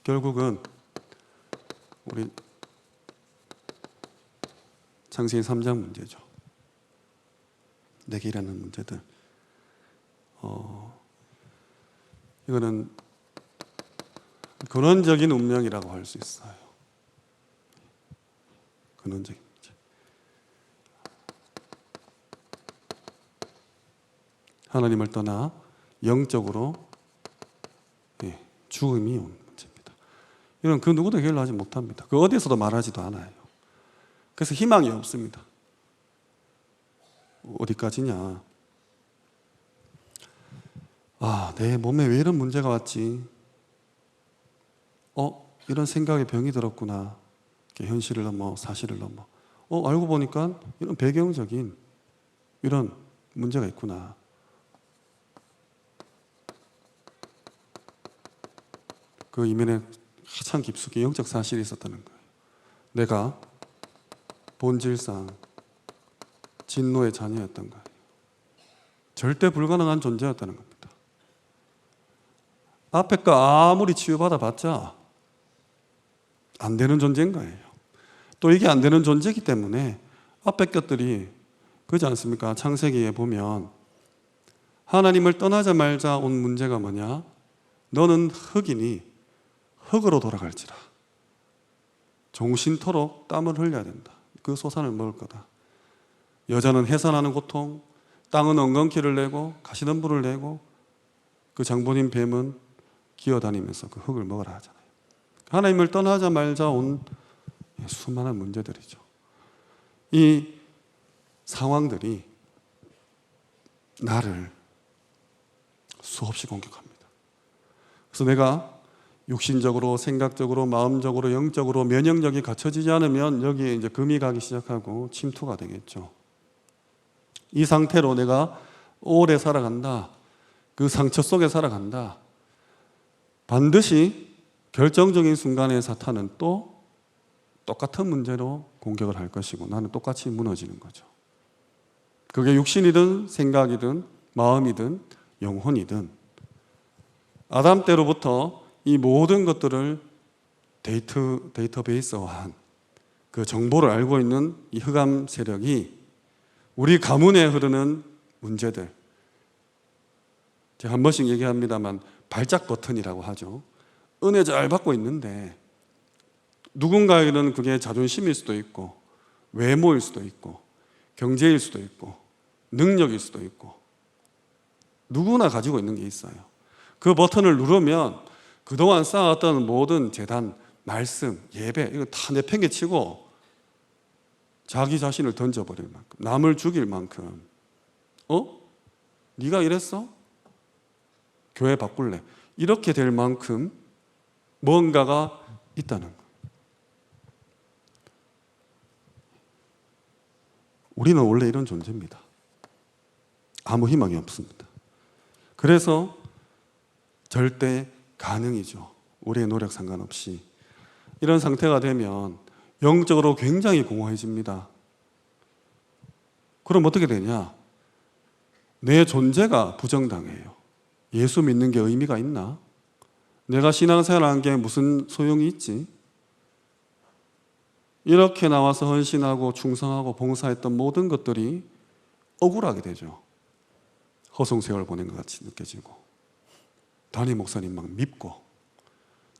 결국은 우리 창세기 3장 문제죠. 내게 일하는 문제들. 이거는 근원적인 운명이라고 할 수 있어요. 근원적인 문제. 하나님을 떠나 영적으로 죽음이 온 문제입니다. 이런 그 누구도 해결하지 못합니다. 그 어디에서도 말하지도 않아요. 그래서 희망이 없습니다. 어디까지냐? 아, 내 몸에 왜 이런 문제가 왔지? 이런 생각에 병이 들었구나. 현실을 넘어 사실을 넘어. 알고 보니까 이런 배경적인 이런 문제가 있구나. 그 이면에 가장 깊숙이 영적 사실이 있었다는 거예요. 내가 본질상 진노의 자녀였던 거예요. 절대 불가능한 존재였다는 겁니다. 앞에 거 아무리 치유받아 봤자 안 되는 존재인 거예요. 또 이게 안 되는 존재이기 때문에 앞에 것들이 그렇지 않습니까? 창세기에 보면 하나님을 떠나자마자 온 문제가 뭐냐? 너는 흙이니 흙으로 돌아갈지라. 종신토록 땀을 흘려야 된다. 그 소산을 먹을 거다. 여자는 해산하는 고통, 땅은 엉겅퀴를 내고 가시덤불을 내고, 그 장본인 뱀은 기어다니면서 그 흙을 먹으라 하잖아요. 하나님을 떠나자마자 온 수많은 문제들이죠. 이 상황들이 나를 수없이 공격합니다. 그래서 내가 육신적으로, 생각적으로, 마음적으로, 영적으로 면역력이 갖춰지지 않으면 여기에 이제 금이 가기 시작하고 침투가 되겠죠. 이 상태로 내가 오래 살아간다. 그 상처 속에 살아간다. 반드시 결정적인 순간에 사탄은 또 똑같은 문제로 공격을 할 것이고 나는 똑같이 무너지는 거죠. 그게 육신이든 생각이든 마음이든 영혼이든 아담 때로부터 이 모든 것들을 데이터베이스화한 그 정보를 알고 있는 이 흑암 세력이 우리 가문에 흐르는 문제들, 제가 한 번씩 얘기합니다만 발작 버튼이라고 하죠. 은혜 잘 받고 있는데 누군가에게는 그게 자존심일 수도 있고 외모일 수도 있고 경제일 수도 있고 능력일 수도 있고 누구나 가지고 있는 게 있어요. 그 버튼을 누르면 그동안 쌓았던 모든 재단, 말씀, 예배 이거 다 내팽개치고 자기 자신을 던져버릴 만큼, 남을 죽일 만큼, 네가 이랬어? 교회 바꿀래? 이렇게 될 만큼 뭔가가 있다는 거예요. 우리는 원래 이런 존재입니다. 아무 희망이 없습니다. 그래서 절대 가능이죠. 우리의 노력 상관없이. 이런 상태가 되면 영적으로 굉장히 공허해집니다. 그럼 어떻게 되냐? 내 존재가 부정당해요. 예수 믿는 게 의미가 있나? 내가 신앙생활하는 게 무슨 소용이 있지? 이렇게 나와서 헌신하고 충성하고 봉사했던 모든 것들이 억울하게 되죠. 허송세월 보낸 것 같이 느껴지고, 담임 목사님 막 밉고,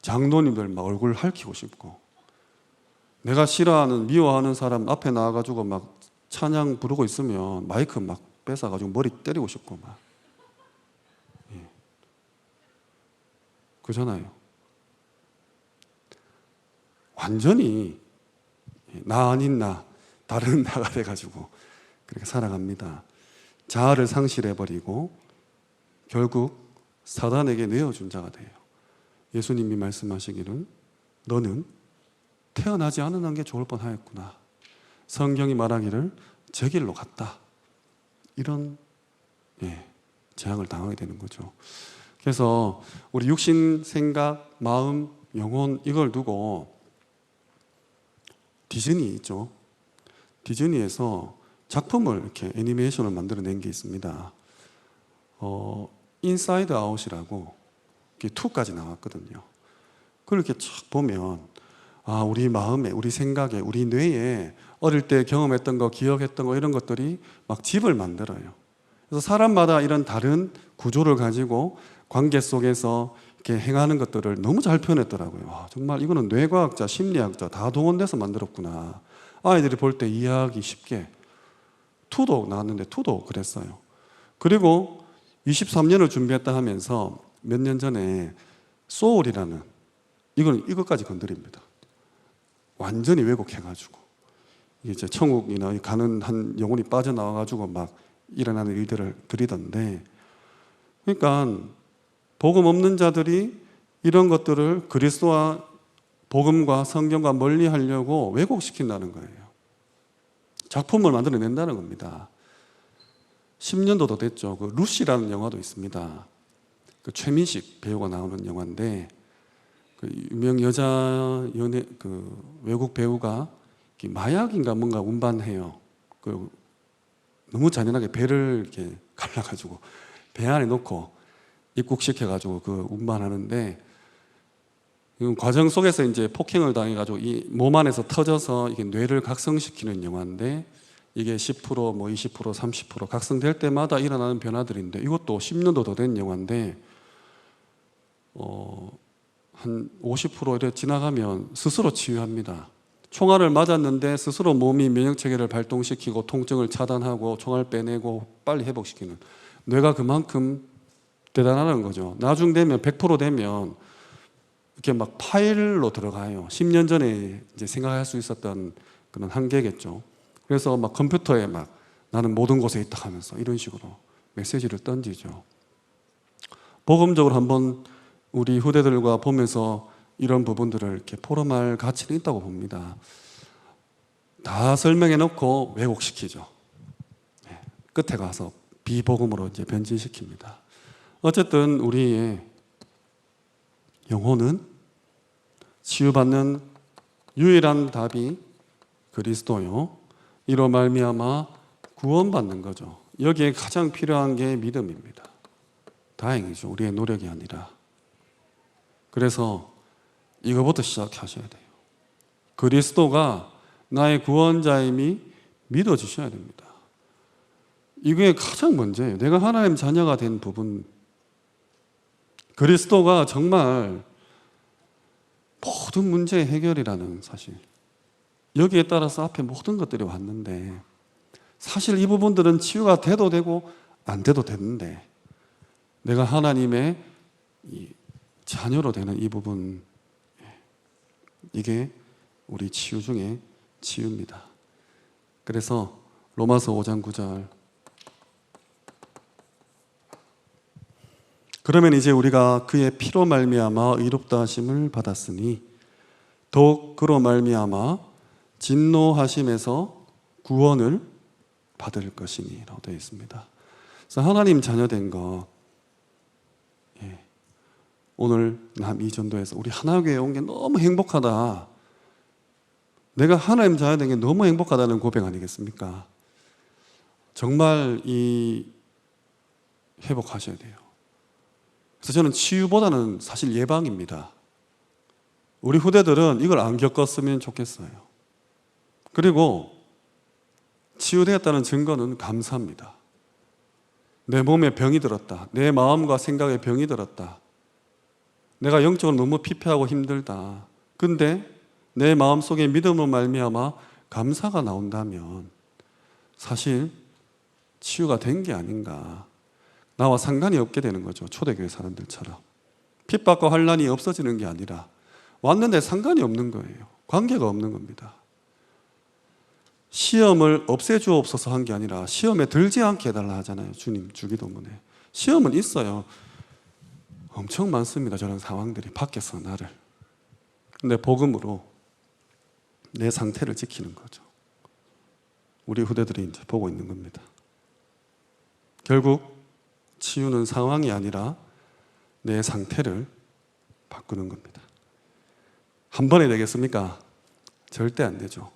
장로님들 막 얼굴 핥히고 싶고, 내가 싫어하는 미워하는 사람 앞에 나와가지고 막 찬양 부르고 있으면 마이크 막 뺏어가지고 머리 때리고 싶고 막. 그잖아요. 완전히 나 아닌 나, 다른 나가 돼가지고 그렇게 살아갑니다. 자아를 상실해버리고 결국 사단에게 내어준 자가 돼요. 예수님이 말씀하시기를 너는 태어나지 않은 게 좋을 뻔하였구나. 성경이 말하기를 저 길로 갔다. 이런 재앙을 당하게 되는 거죠. 그래서 우리 육신, 생각, 마음, 영혼 이걸 두고 디즈니 있죠. 디즈니에서 작품을 이렇게 애니메이션을 만들어낸 게 있습니다. 인사이드 아웃이라고 2까지 나왔거든요. 그걸 이렇게 쫙 보면 우리 마음에, 우리 생각에, 우리 뇌에 어릴 때 경험했던 거, 기억했던 거 이런 것들이 막 집을 만들어요. 그래서 사람마다 이런 다른 구조를 가지고 관계 속에서 이렇게 행하는 것들을 너무 잘 표현했더라고요. 정말 이거는 뇌과학자, 심리학자 다 동원돼서 만들었구나. 아이들이 볼 때 이해하기 쉽게. 2도 나왔는데 2도 그랬어요. 그리고 23년을 준비했다 하면서 몇 년 전에 소울이라는 이것까지 건드립니다. 완전히 왜곡해가지고 이제 천국이나 가는 한 영혼이 빠져나와가지고 막 일어나는 일들을 그리던데, 그러니까 복음 없는 자들이 이런 것들을 그리스도와 복음과 성경과 멀리 하려고 왜곡시킨다는 거예요. 작품을 만들어낸다는 겁니다. 10년도도 됐죠. 그 루시라는 영화도 있습니다. 그 최민식 배우가 나오는 영화인데, 그 유명 여자 연예 그 외국 배우가 마약인가 뭔가 운반해요. 그 너무 잔인하게 배를 이렇게 갈라가지고 배 안에 넣고 입국시켜가지고 그 운반하는데, 이 과정 속에서 이제 폭행을 당해가지고 이 몸 안에서 터져서 이게 뇌를 각성시키는 영화인데, 이게 10%, 뭐 20%, 30% 각성될 때마다 일어나는 변화들인데, 이것도 10년도 더 된 영화인데, 한 50% 이렇게 지나가면 스스로 치유합니다. 총알을 맞았는데 스스로 몸이 면역체계를 발동시키고 통증을 차단하고 총알 빼내고 빨리 회복시키는, 뇌가 그만큼 대단하다는 거죠. 나중 되면 100% 되면 이렇게 막 파일로 들어가요. 10년 전에 이제 생각할 수 있었던 그런 한계겠죠. 그래서 막 컴퓨터에 막 나는 모든 곳에 있다 하면서 이런 식으로 메시지를 던지죠. 복음적으로 한번 우리 후대들과 보면서 이런 부분들을 이렇게 포럼할 가치는 있다고 봅니다. 다 설명해 놓고 왜곡시키죠. 끝에 가서 비복음으로 이제 변질시킵니다. 어쨌든 우리의 영혼은 치유받는 유일한 답이 그리스도요. 이로 말미암아 구원받는 거죠. 여기에 가장 필요한 게 믿음입니다. 다행이죠. 우리의 노력이 아니라. 그래서 이거부터 시작하셔야 돼요. 그리스도가 나의 구원자임이 믿어지셔야 됩니다. 이게 가장 먼저예요. 내가 하나님 자녀가 된 부분, 그리스도가 정말 모든 문제의 해결이라는 사실, 여기에 따라서 앞에 모든 것들이 왔는데, 사실 이 부분들은 치유가 돼도 되고 안 돼도 되는데, 내가 하나님의 이 자녀로 되는 이 부분, 이게 우리 치유 중에 치유입니다. 그래서 로마서 5장 9절, 그러면 이제 우리가 그의 피로 말미암아 의롭다 하심을 받았으니 더욱 그로 말미암아 진노하심에서 구원을 받을 것이니 라고 되어 있습니다. 그래서 하나님 자녀된 거, 오늘 남이전도에서 우리 하나교회에 온 게 너무 행복하다. 내가 하나님 자녀 된 게 너무 행복하다는 고백 아니겠습니까? 정말 이 회복하셔야 돼요. 그래서 저는 치유보다는 사실 예방입니다. 우리 후대들은 이걸 안 겪었으면 좋겠어요. 그리고 치유되었다는 증거는 감사합니다. 내 몸에 병이 들었다. 내 마음과 생각에 병이 들었다. 내가 영적으로 너무 피폐하고 힘들다. 근데 내 마음속에 믿음으로 말미암아 감사가 나온다면 사실 치유가 된 게 아닌가. 나와 상관이 없게 되는 거죠. 초대교회 사람들처럼. 핍박과 환난이 없어지는 게 아니라 왔는데 상관이 없는 거예요. 관계가 없는 겁니다. 시험을 없애주옵소서 한 게 아니라 시험에 들지 않게 해달라 하잖아요. 주님 주기도문에. 시험은 있어요. 엄청 많습니다. 저런 상황들이 밖에서 나를. 근데 복음으로 내 상태를 지키는 거죠. 우리 후대들이 이제 보고 있는 겁니다. 결국 치유는 상황이 아니라 내 상태를 바꾸는 겁니다. 한 번에 되겠습니까? 절대 안 되죠.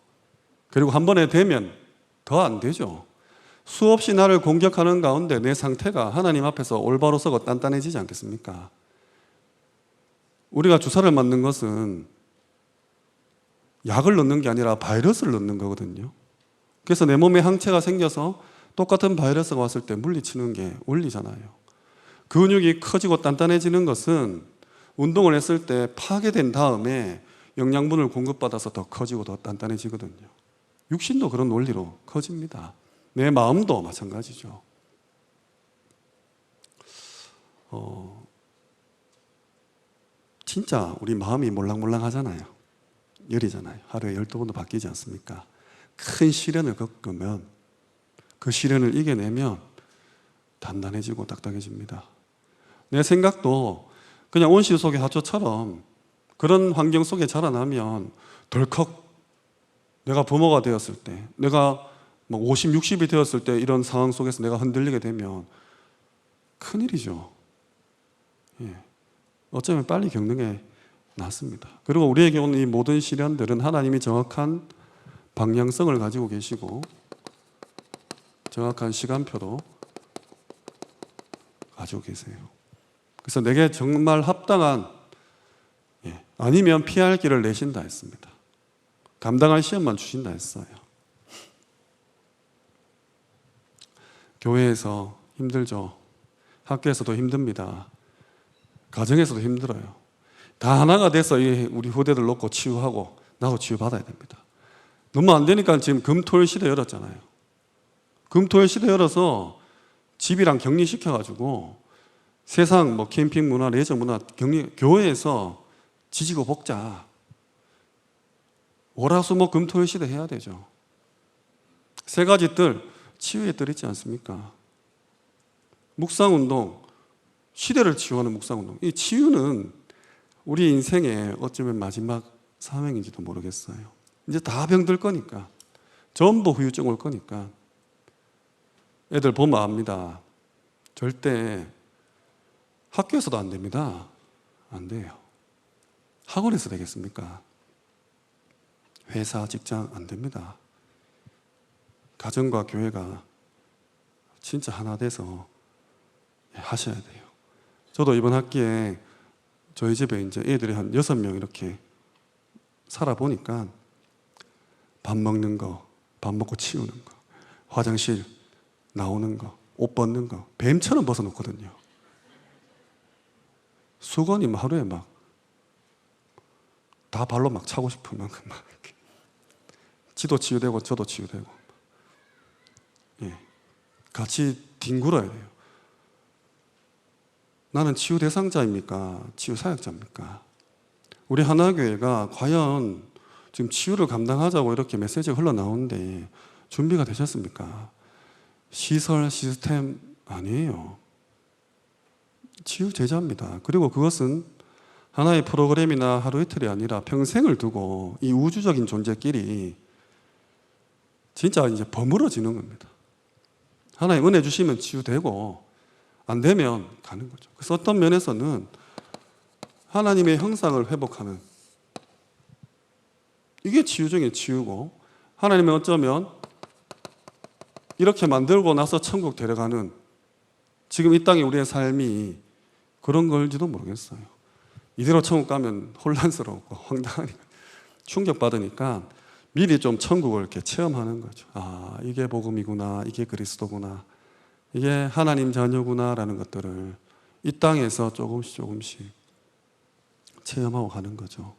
그리고 한 번에 되면 더 안 되죠. 수없이 나를 공격하는 가운데 내 상태가 하나님 앞에서 올바로 서고 단단해지지 않겠습니까? 우리가 주사를 맞는 것은 약을 넣는 게 아니라 바이러스를 넣는 거거든요. 그래서 내 몸에 항체가 생겨서 똑같은 바이러스가 왔을 때 물리치는 게 원리잖아요. 근육이 커지고 단단해지는 것은 운동을 했을 때 파괴된 다음에 영양분을 공급받아서 더 커지고 더 단단해지거든요. 육신도 그런 원리로 커집니다. 내 마음도 마찬가지죠. 진짜 우리 마음이 몰랑몰랑 하잖아요. 열이잖아요. 하루에 12번도 바뀌지 않습니까? 큰 시련을 겪으면 그 시련을 이겨내면 단단해지고 딱딱해집니다. 내 생각도 그냥 온실 속의 하초처럼 그런 환경 속에 자라나면 덜컥 내가 부모가 되었을 때, 내가 50, 60이 되었을 때 이런 상황 속에서 내가 흔들리게 되면 큰일이죠. 예. 어쩌면 빨리 겪는 게 낫습니다. 그리고 우리에게 오는 이 모든 시련들은 하나님이 정확한 방향성을 가지고 계시고 정확한 시간표도 가지고 계세요. 그래서 내게 정말 합당한 아니면 피할 길을 내신다 했습니다. 감당할 시험만 주신다 했어요. 교회에서 힘들죠. 학교에서도 힘듭니다. 가정에서도 힘들어요. 다 하나가 돼서 우리 후대들 놓고 치유하고 나도 치유받아야 됩니다. 너무 안 되니까 지금 금토일 시대 열었잖아요. 금토일 시대 열어서 집이랑 격리시켜가지고 세상 캠핑 문화, 레저 문화, 교회에서 지지고 볶자. 월화수목 금토일 시대 해야 되죠. 세 가지 뜰, 치유의 뜰 있지 않습니까? 묵상운동, 시대를 치유하는 묵상운동. 이 치유는 우리 인생의 어쩌면 마지막 사명인지도 모르겠어요. 이제 다 병들 거니까. 전부 후유증 올 거니까. 애들 보면 압니다. 절대 학교에서도 안 됩니다. 안 돼요. 학원에서 되겠습니까? 회사, 직장 안 됩니다. 가정과 교회가 진짜 하나 돼서 하셔야 돼요. 저도 이번 학기에 저희 집에 이제 애들이 한 6명 이렇게 살아보니까 밥 먹는 거, 밥 먹고 치우는 거, 화장실 나오는 거, 옷 벗는 거, 뱀처럼 벗어놓거든요. 수건이 하루에 다 발로 차고 싶은 만큼 이렇게. 지도 치유되고 저도 치유되고. 예. 같이 뒹굴어야 돼요. 나는 치유 대상자입니까? 치유 사역자입니까? 우리 하나교회가 과연 지금 치유를 감당하자고 이렇게 메시지가 흘러나오는데 준비가 되셨습니까? 시설, 시스템 아니에요. 치유 제자입니다. 그리고 그것은 하나의 프로그램이나 하루 이틀이 아니라 평생을 두고 이 우주적인 존재끼리 진짜 이제 버무러지는 겁니다. 하나님 은혜 주시면 치유되고 안 되면 가는 거죠. 그래서 어떤 면에서는 하나님의 형상을 회복하는, 이게 치유 중에 치유고, 하나님은 어쩌면 이렇게 만들고 나서 천국 데려가는, 지금 이 땅에 우리의 삶이 그런 걸지도 모르겠어요. 이대로 천국 가면 혼란스럽고 황당하니까, 충격받으니까 미리 좀 천국을 이렇게 체험하는 거죠. 아, 이게 복음이구나, 이게 그리스도구나, 이게 하나님 자녀구나라는 것들을 이 땅에서 조금씩 체험하고 가는 거죠.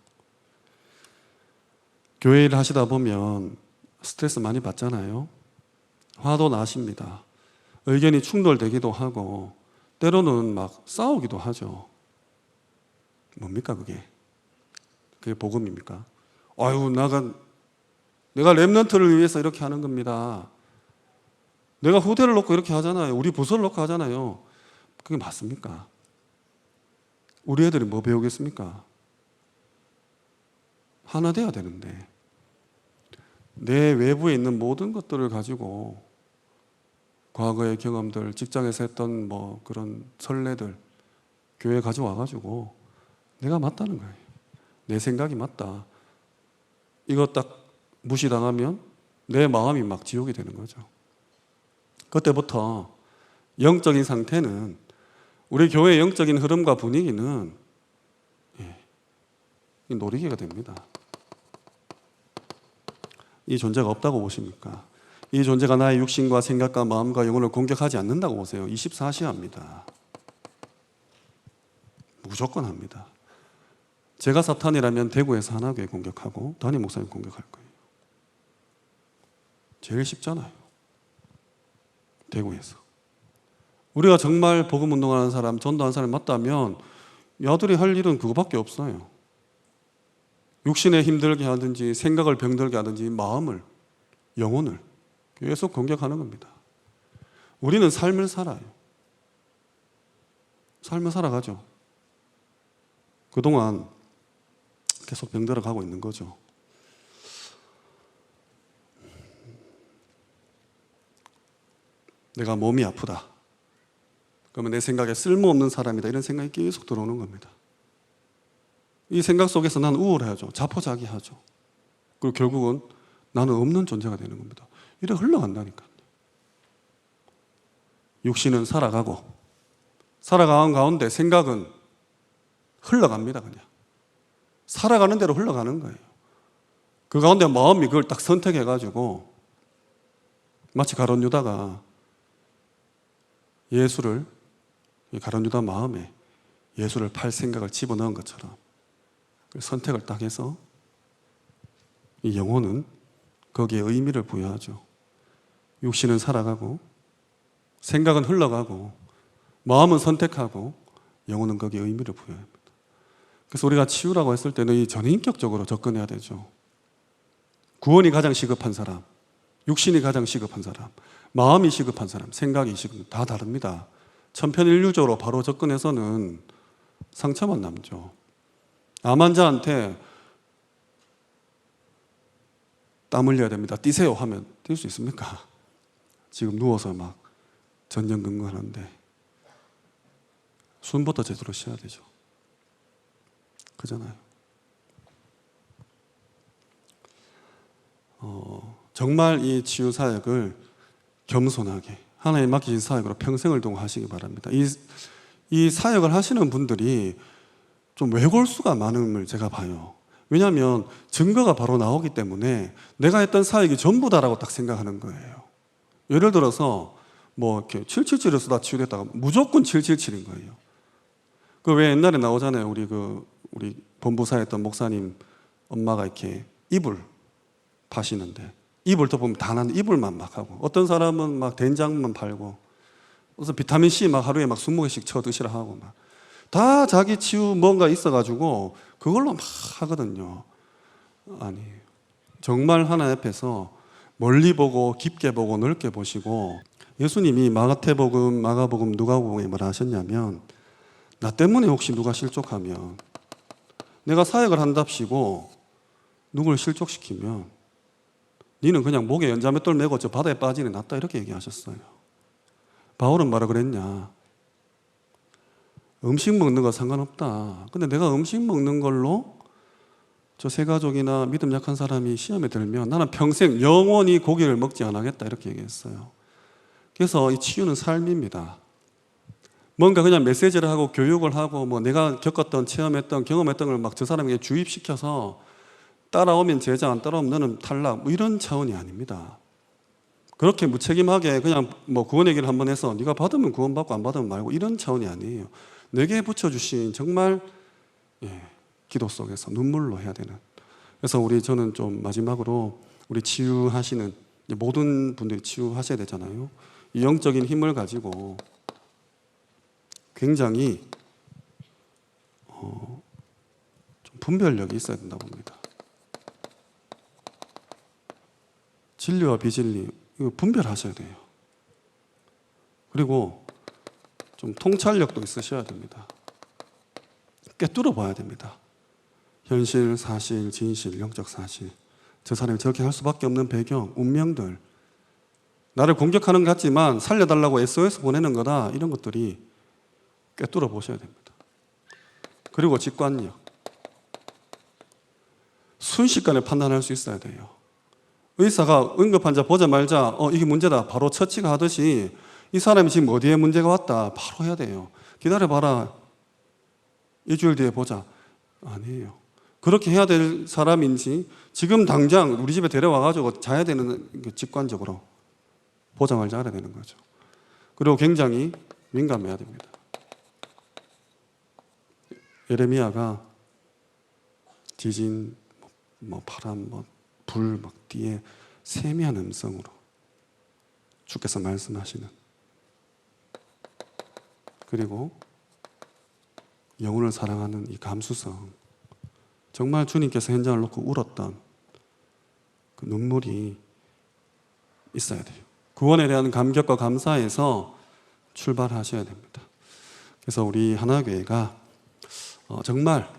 교회 일 하시다 보면 스트레스 많이 받잖아요. 화도 나십니다. 의견이 충돌되기도 하고 때로는 막 싸우기도 하죠. 뭡니까 그게? 그게 복음입니까? 아유, 내가 렘넌트를 위해서 이렇게 하는 겁니다. 내가 후대를 놓고 이렇게 하잖아요. 우리 부서를 놓고 하잖아요. 그게 맞습니까? 우리 애들이 뭐 배우겠습니까? 하나 돼야 되는데 내 외부에 있는 모든 것들을 가지고 과거의 경험들, 직장에서 했던 뭐 그런 설레들 교회에 가져와가지고 내가 맞다는 거예요. 내 생각이 맞다. 이거 딱 무시당하면 내 마음이 막 지옥이 되는 거죠. 그때부터 영적인 상태는, 우리 교회의 영적인 흐름과 분위기는 놀이개가 됩니다. 이 존재가 없다고 보십니까? 이 존재가 나의 육신과 생각과 마음과 영혼을 공격하지 않는다고 보세요. 24시합니다. 무조건 합니다. 제가 사탄이라면 대구에서 하나교회 공격하고 담임 목사님 공격할 거예요. 제일 쉽잖아요. 대구에서. 우리가 정말 복음 운동하는 사람, 전도하는 사람이 맞다면 야들이 할 일은 그거밖에 없어요. 육신에 힘들게 하든지 생각을 병들게 하든지 마음을, 영혼을 계속 공격하는 겁니다. 우리는 삶을 살아요. 삶을 살아가죠. 그동안 계속 병들어 가고 있는 거죠. 내가 몸이 아프다. 그러면 내 생각에 쓸모없는 사람이다. 이런 생각이 계속 들어오는 겁니다. 이 생각 속에서 난 우울해하죠. 자포자기하죠. 그리고 결국은 나는 없는 존재가 되는 겁니다. 이래 흘러간다니까요. 육신은 살아가고 살아가는 가운데 생각은 흘러갑니다. 그냥 살아가는 대로 흘러가는 거예요. 그 가운데 마음이 그걸 딱 선택해가지고 마치 가룟 유다가 예수를, 가룟 유다 마음에 예수를 팔 생각을 집어넣은 것처럼 선택을 딱 해서 이 영혼은 거기에 의미를 부여하죠. 육신은 살아가고 생각은 흘러가고 마음은 선택하고 영혼은 거기에 의미를 부여합니다. 그래서 우리가 치유라고 했을 때는 이 전인격적으로 접근해야 되죠. 구원이 가장 시급한 사람, 육신이 가장 시급한 사람, 마음이 시급한 사람, 생각이 시급한 사람, 다 다릅니다. 천편일률적으로 바로 접근해서는 상처만 남죠. 암 환자한테 땀 흘려야 됩니다. 뛰세요 하면 뛸 수 있습니까? 지금 누워서 막 전전긍긍하는데 숨부터 제대로 쉬어야 되죠. 그잖아요. 정말 이 치유 사역을 겸손하게 하나님 맡기신 사역으로 평생을 동안 하시기 바랍니다. 이 사역을 하시는 분들이 좀 외골수가 많음을 제가 봐요. 왜냐하면 증거가 바로 나오기 때문에 내가 했던 사역이 전부다라고 딱 생각하는 거예요. 예를 들어서 뭐 이렇게 777을 쓰다 치유됐다가 무조건 777인 거예요. 그 왜 옛날에 나오잖아요. 우리 본부사에 했던 목사님 엄마가 이렇게 이불 파시는데 이불 덮으면 다 난 이불만 막 하고, 어떤 사람은 막 된장만 팔고, 그래서 비타민 C 막 하루에 막 20개씩 쳐 드시라 하고 막 다 자기 치유 뭔가 있어가지고 그걸로 막 하거든요. 아니, 정말 하나님 앞에서 멀리 보고 깊게 보고 넓게 보시고, 예수님이 마가복음, 누가복음에 뭐라 하셨냐면, 나 때문에 혹시 누가 실족하면, 내가 사역을 한답시고 누굴 실족시키면 니는 그냥 목에 연자맷돌 메고 저 바다에 빠지는 게 낫다, 이렇게 얘기하셨어요. 바울은 뭐라 그랬냐? 음식 먹는 거 상관없다. 근데 내가 음식 먹는 걸로 저 세가족이나 믿음 약한 사람이 시험에 들면 나는 평생 영원히 고기를 먹지 않겠다 이렇게 얘기했어요. 그래서 이 치유는 삶입니다. 뭔가 그냥 메시지를 하고 교육을 하고 뭐 내가 겪었던 체험했던 경험했던 걸 막 저 사람에게 주입시켜서 따라오면 제자 안 따라오면 너는 탈락 뭐 이런 차원이 아닙니다. 그렇게 무책임하게 그냥 뭐 구원 얘기를 한번 해서 네가 받으면 구원받고 안 받으면 말고 이런 차원이 아니에요. 내게 붙여주신 정말 기도 속에서 눈물로 해야 되는. 그래서 저는 좀 마지막으로 우리 치유하시는 모든 분들이 치유하셔야 되잖아요. 이 영적인 힘을 가지고 굉장히 좀 분별력이 있어야 된다 봅니다. 진리와 비진리 이거 분별하셔야 돼요. 그리고 좀 통찰력도 있으셔야 됩니다. 꿰뚫어 봐야 됩니다. 현실, 사실, 진실, 영적 사실. 저 사람이 저렇게 할 수밖에 없는 배경, 운명들. 나를 공격하는 것 같지만 살려달라고 SOS 보내는 거다. 이런 것들이 꿰뚫어 보셔야 됩니다. 그리고 직관력. 순식간에 판단할 수 있어야 돼요. 의사가 응급환자 보자마자 이게 문제다. 바로 처치가 하듯이 이 사람이 지금 어디에 문제가 왔다. 바로 해야 돼요. 기다려봐라. 일주일 뒤에 보자. 아니에요. 그렇게 해야 될 사람인지 지금 당장 우리 집에 데려와가지고 자야 되는 직관적으로 보자마자 알아야 되는 거죠. 그리고 굉장히 민감해야 됩니다. 예레미야가 지진, 바람, 불 막 뒤에 세미한 음성으로 주께서 말씀하시는 그리고 영혼을 사랑하는 이 감수성 정말 주님께서 현장을 놓고 울었던 그 눈물이 있어야 돼요. 구원에 대한 감격과 감사에서 출발하셔야 됩니다. 그래서 우리 하나교회가 정말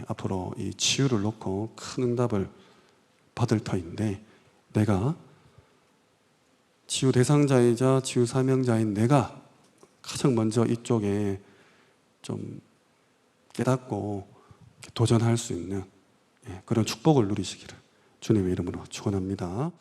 앞으로 이 치유를 놓고 큰 응답을 받을 터인데 내가 치유 대상자이자 치유 사명자인 내가 가장 먼저 이쪽에 좀 깨닫고 도전할 수 있는 그런 축복을 누리시기를 주님의 이름으로 축원합니다.